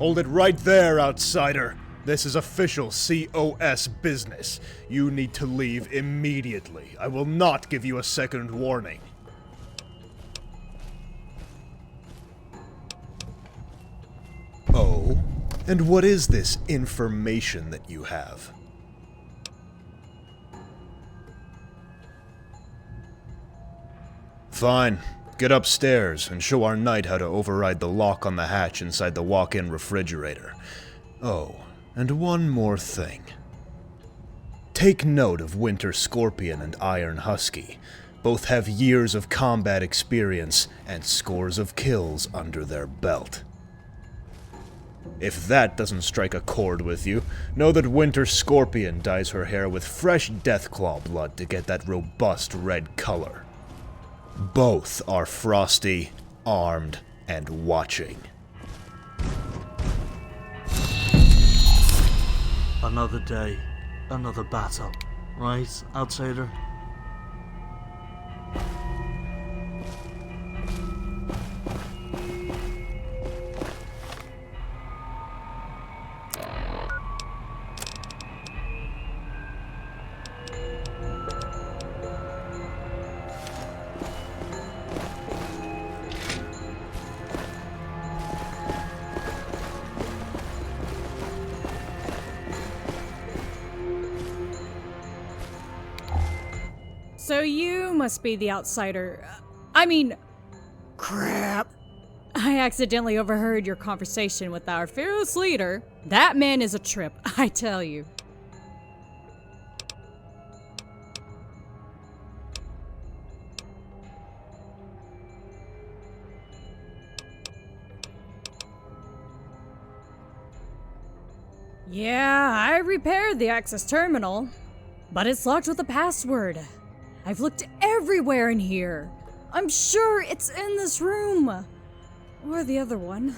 Hold it right there, outsider. This is official COS business. You need to leave immediately. I will not give you a second warning. Oh? And what is this information that you have? Fine. Get upstairs and show our knight how to override the lock on the hatch inside the walk-in refrigerator. Oh, and one more thing. Take note of Winter Scorpion and Iron Husky. Both have years of combat experience and scores of kills under their belt. If that doesn't strike a chord with you, know that Winter Scorpion dyes her hair with fresh Deathclaw blood to get that robust red color. Both are frosty, armed, and watching. Another day, another battle, right, outsider? So you must be the outsider. Crap. I accidentally overheard your conversation with our fearless leader. That man is a trip, I tell you. Yeah, I repaired the access terminal, but it's locked with a password. I've looked everywhere in here. I'm sure it's in this room. Or the other one.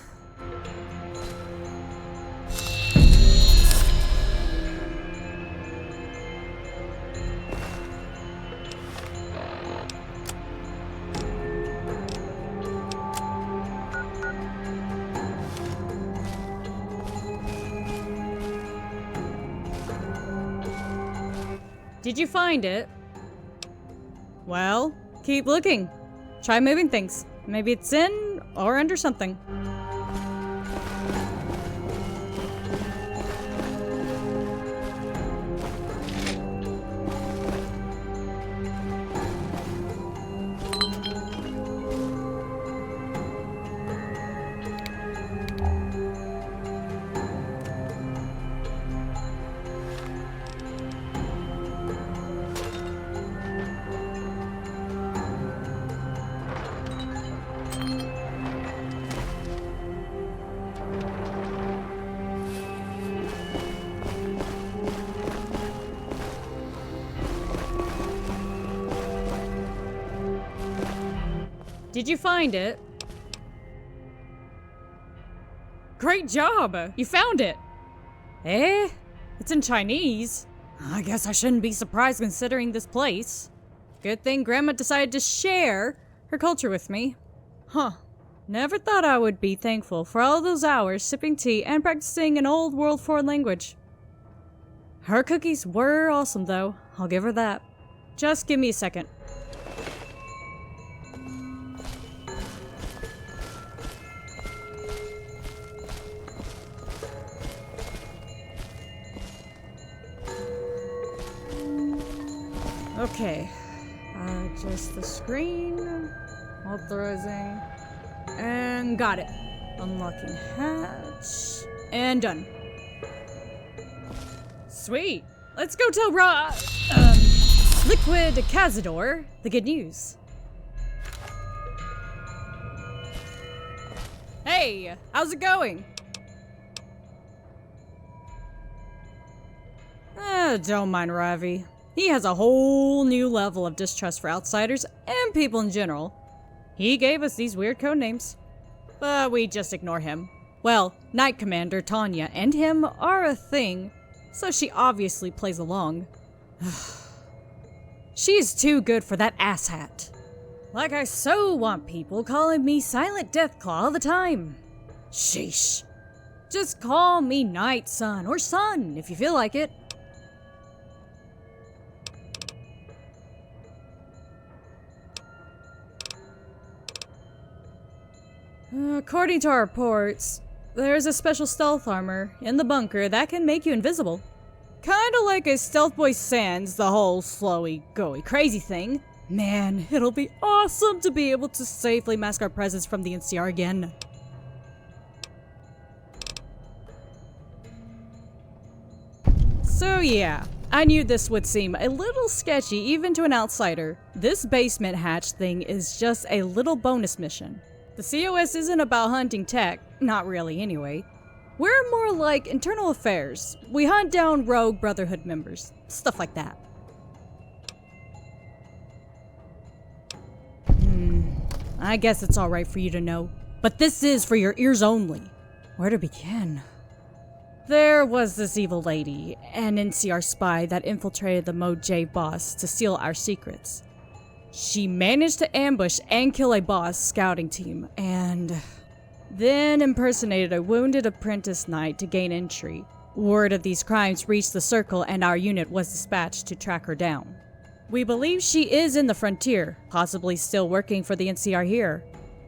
Did you find it? Well, keep looking. Try moving things. Maybe it's in or under something. Did you find it? Great job! You found it! Eh? It's in Chinese. I guess I shouldn't be surprised considering this place. Good thing Grandma decided to share her culture with me. Huh. Never thought I would be thankful for all those hours sipping tea and practicing an old world foreign language. Her cookies were awesome though, I'll give her that. Just give me a second. Okay, adjust the screen, authorizing, and got it. Unlocking hatch, and done. Sweet, let's go tell Liquid Cazador the good news. Hey, how's it going? Don't mind Ravi. He has a whole new level of distrust for outsiders and people in general. He gave us these weird code names, but we just ignore him. Well, Knight Commander Tanya and him are a thing, so she obviously plays along. She's too good for that asshat. Like I so want people calling me Silent Deathclaw all the time. Sheesh. Just call me Night Sun, or Sun, if you feel like it. According to our reports, there's a special stealth armor in the bunker that can make you invisible. Kinda like a Stealth Boy Sans, the whole slowy, goey, crazy thing. Man, it'll be awesome to be able to safely mask our presence from the NCR again. So yeah, I knew this would seem a little sketchy even to an outsider. This basement hatch thing is just a little bonus mission. The COS isn't about hunting tech, not really anyway. We're more like internal affairs. We hunt down rogue Brotherhood members, stuff like that. I guess it's alright for you to know, but this is for your ears only. Where to begin? There was this evil lady, an NCR spy that infiltrated the Mode J boss to steal our secrets. She managed to ambush and kill a boss scouting team, and then impersonated a wounded apprentice knight to gain entry. Word of these crimes reached the Circle and our unit was dispatched to track her down. We believe she is in the frontier, possibly still working for the NCR here.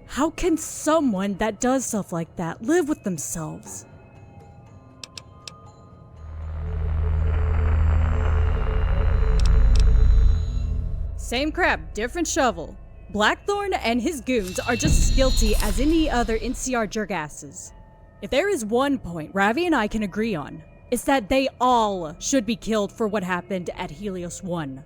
How can someone that does stuff like that live with themselves? Same crap, different shovel. Blackthorn and his goons are just as guilty as any other NCR jerkasses. If there is one point Ravi and I can agree on, it's that they all should be killed for what happened at Helios 1.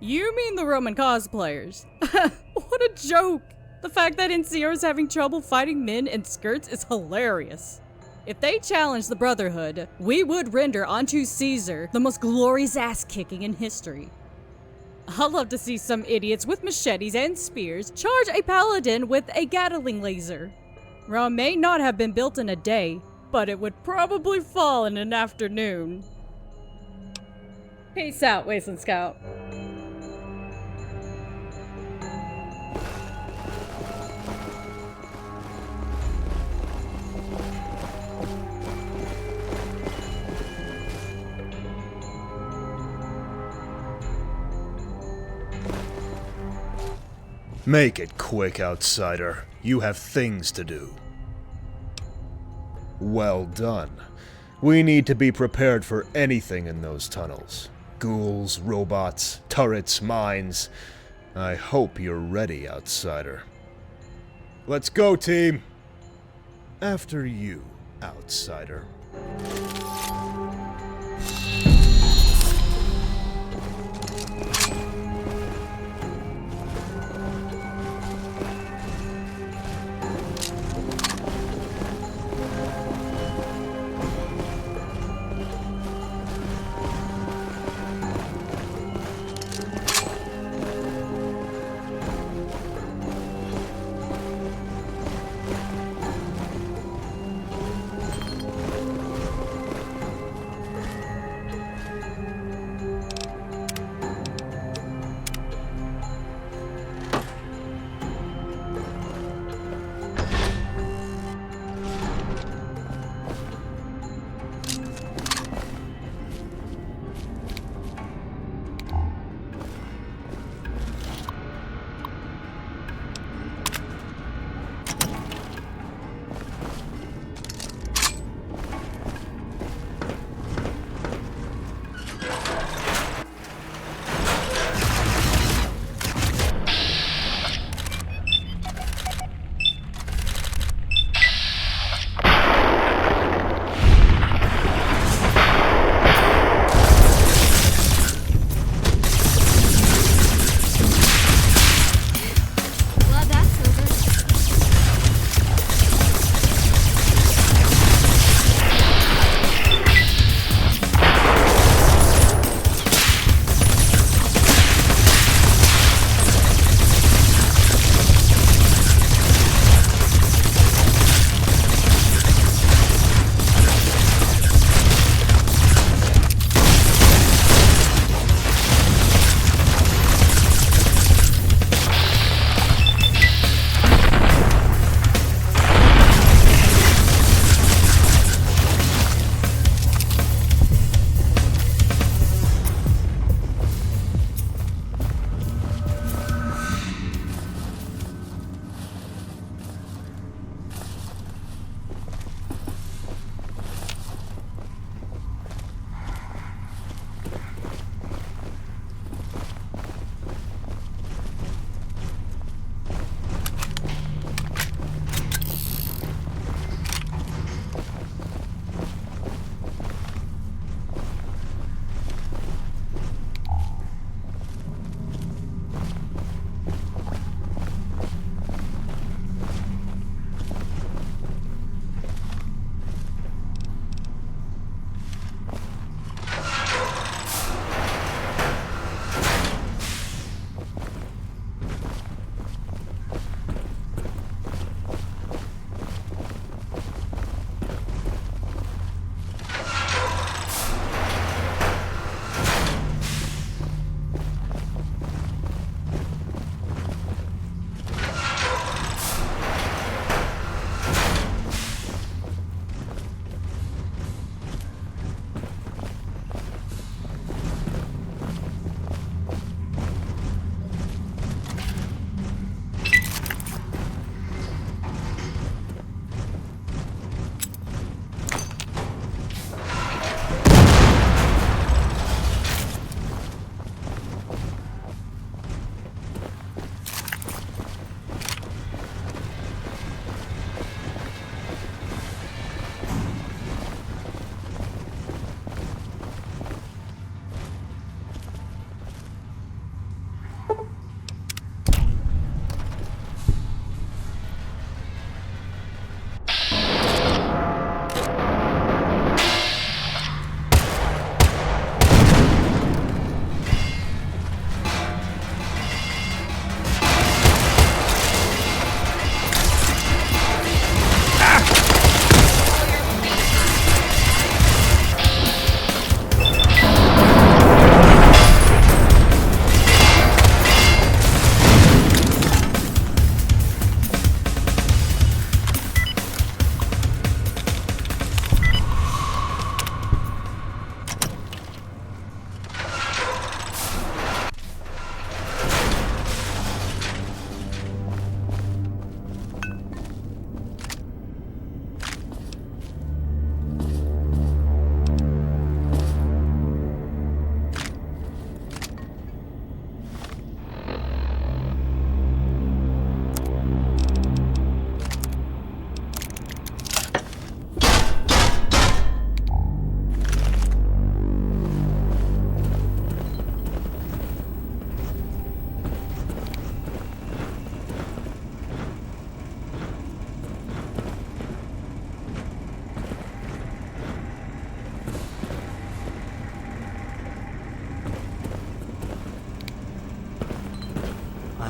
You mean the Roman cosplayers? What a joke! The fact that NCR is having trouble fighting men in skirts is hilarious. If they challenged the Brotherhood, we would render onto Caesar the most glorious ass-kicking in history. I'd love to see some idiots with machetes and spears charge a paladin with a Gatling laser. Rome may not have been built in a day, but it would probably fall in an afternoon. Peace out, Wasteland Scout. Make it quick, outsider. You have things to do. Well done. We need to be prepared for anything in those tunnels. Ghouls, robots, turrets, mines. I hope you're ready, outsider. Let's go, team! After you, outsider.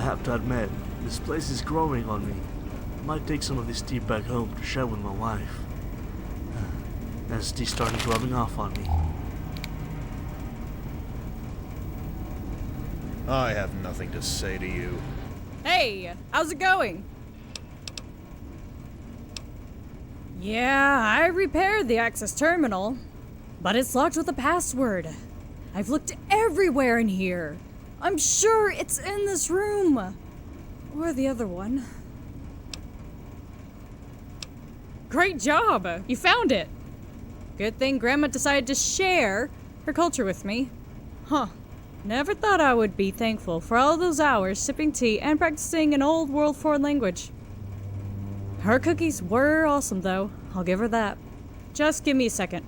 have to admit, this place is growing on me. Might take some of this tea back home to share with my wife. As tea started rubbing off on me. I have nothing to say to you. Hey, how's it going? Yeah, I repaired the access terminal, but it's locked with a password. I've looked everywhere in here. I'm sure it's in this room. Or the other one. Great job! You found it! Good thing Grandma decided to share her culture with me. Huh. Never thought I would be thankful for all those hours sipping tea and practicing an old world foreign language. Her cookies were awesome though, I'll give her that. Just give me a second.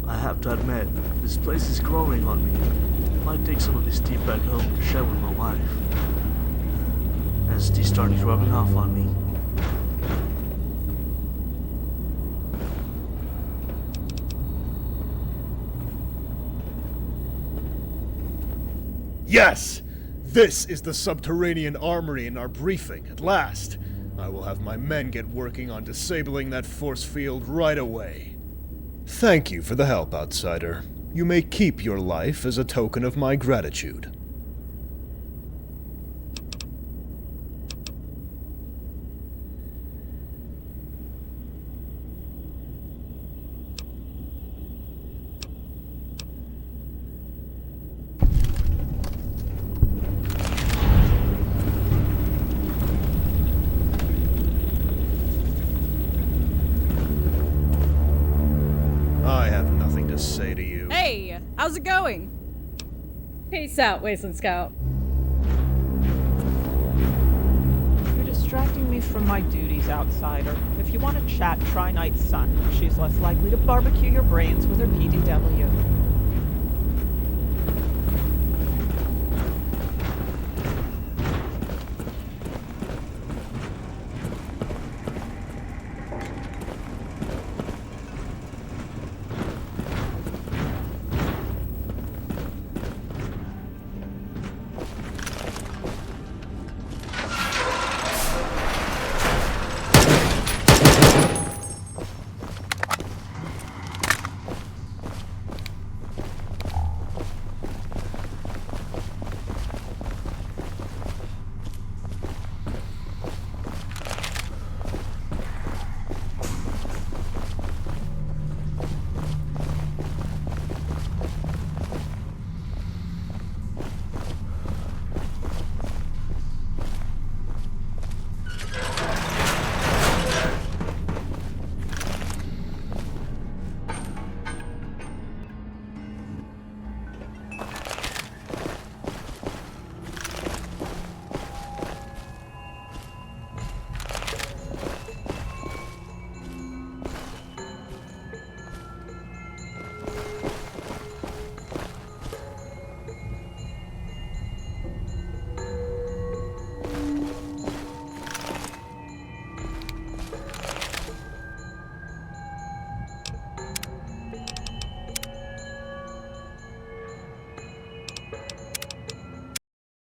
I have to admit, this place is growing on me. Might take some of this tea back home to share with my wife. As tea started rubbing off on me. Yes! This is the subterranean armory in our briefing, at last. I will have my men get working on disabling that force field right away. Thank you for the help, outsider. You may keep your life as a token of my gratitude. I have nothing to say to you. Hey, how's it going? Peace out, Wasteland Scout. You're distracting me from my duties, outsider. If you want to chat, try Knight's son. She's less likely to barbecue your brains with her PTW.